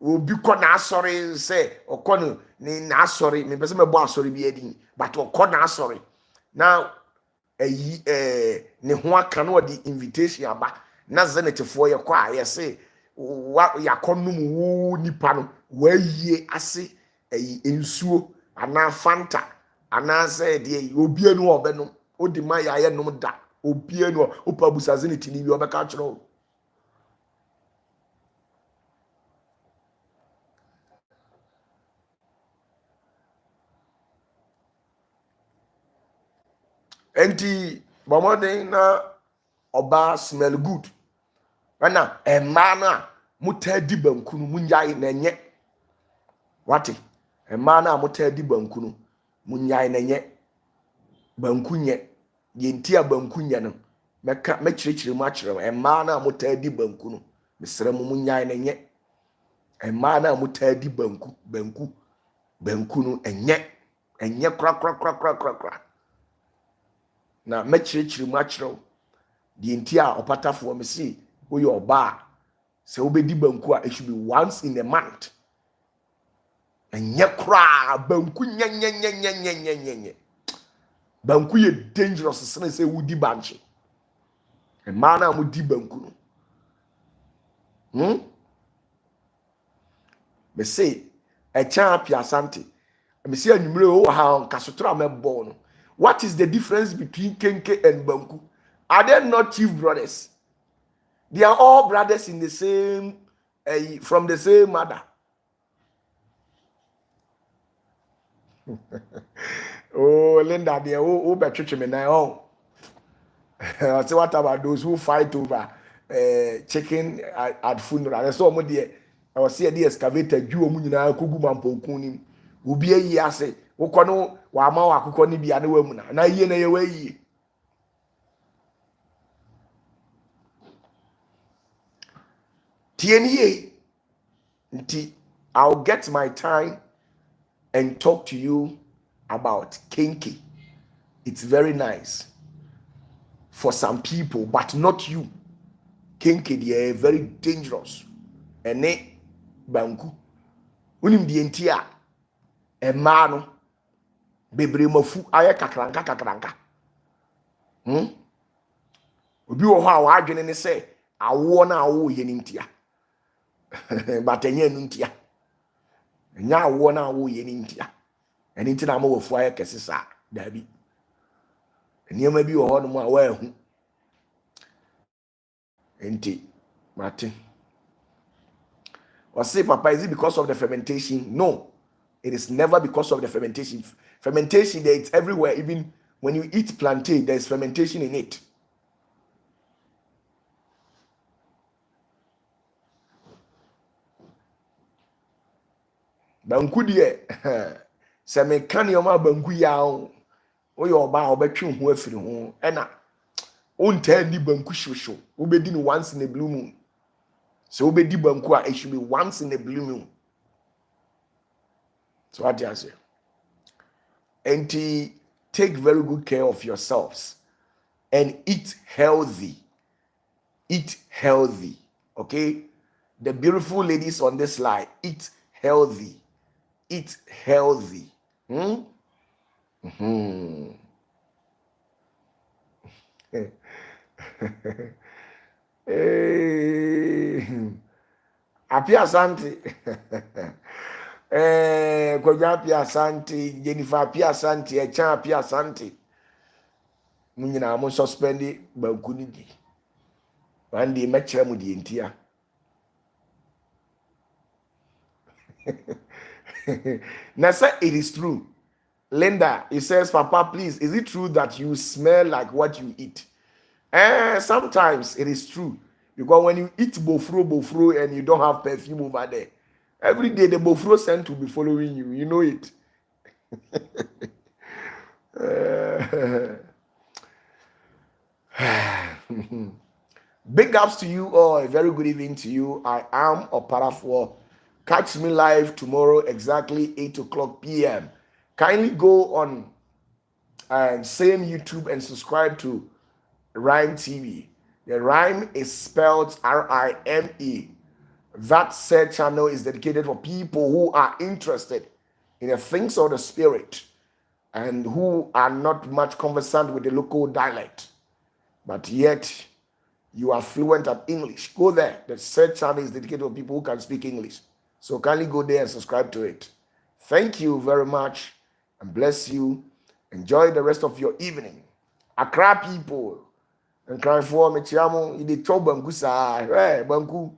obi ko na asori say okono ni na asori me pese me bo asori bi edi but okono na asori now ne ho aka no the invitation aba na zenetefo ye kwa ye say wa yakonum wo nipa no wa yie ase ensuo ana fanta ana say de obi anu obeno odi ma ya ye nom da obi anu opabusa zeneti ni bi obeka kiro. Enti bomodin na oba smell good. Wana emma na mutadi bankunu munyai na nye. Wati emma na mutadi bankunu munyai na nye. Bankunye yentia bankunye no meka mechirechire mu akire emma na mutadi bankunu mesere mu munyai na nye. Emma na mutadi bankunu enye kra na mechirechire mu akire the entire OPATAFUOR me see wo your bar se obedi banku a it should be once in a month enye kra banku nye banku ye dangerous say wudi banchi e man na mudi banku no me say e chan apia asante me say anwumre o ha kasotro amebo no. What is the difference between kenke and banku? Are they not chief brothers? They are all brothers in the same, from the same mother. Oh, Linda, they are better me now. So what about those who fight over chicken at funeral? I saw there. I was seeing the excavator. You omunyina kugu mampo kunim. Ubi eyi ase. Ukono wa ama wa kuko ni bi ane wemuna. Na iye na ye we. TNA, I'll get my time and talk to you about kinky. It's very nice for some people, but not you. Kinky, they are very dangerous. And banku. Unim di entia. Emano. bebre mafu aye kakranka obi wo ho a wadwene ne se awo na awo ye ni ntia but enye nu ntia nya awo na awo ye ni ntia eni ntia na ma wafu aye kesesa dabi eniyama bi wo ho no mu a wa hu enti mate or say papa is it because of the fermentation? No, it is never because of the fermentation. Fermentation there, it's everywhere. Even when you eat plantain, there is fermentation in it. Banku die se me kan yo ma banku ya o yo ba obetwe ho afiri ho ena onta ni banku shosho obedi ni once in a blue moon. So obedi banku a it should be once in a blue moon. So what do you say? And take very good care of yourselves and eat healthy. Eat healthy. Okay? The beautiful ladies on this slide, eat healthy. Eat healthy. Apia Santi. Koja Apia Santi, Jennifer Apia Santi, Echa Apia Santi. Munyina mo suspendi banku ni di. One day mechire mu di entia. Now say it is true. Linda, it says, Papa, please, is it true that you smell like what you eat? Sometimes it is true. Because when you eat bofro, and you don't have perfume over there, every day the bofro scent will be following you. You know it. Big ups to you all. A very good evening to you. I am OPATAFUOR. Catch me live tomorrow exactly 8:00 p.m. Kindly go on same YouTube and subscribe to Rhyme TV. The Rhyme is spelled R-I-M-E. That said channel is dedicated for people who are interested in the things of the spirit and who are not much conversant with the local dialect, but yet you are fluent at English. Go there. The said channel is dedicated for people who can speak English. So kindly go there and subscribe to it. Thank you very much and bless you. Enjoy the rest of your evening. Accra people and cry for me chiamo in the banku sa banku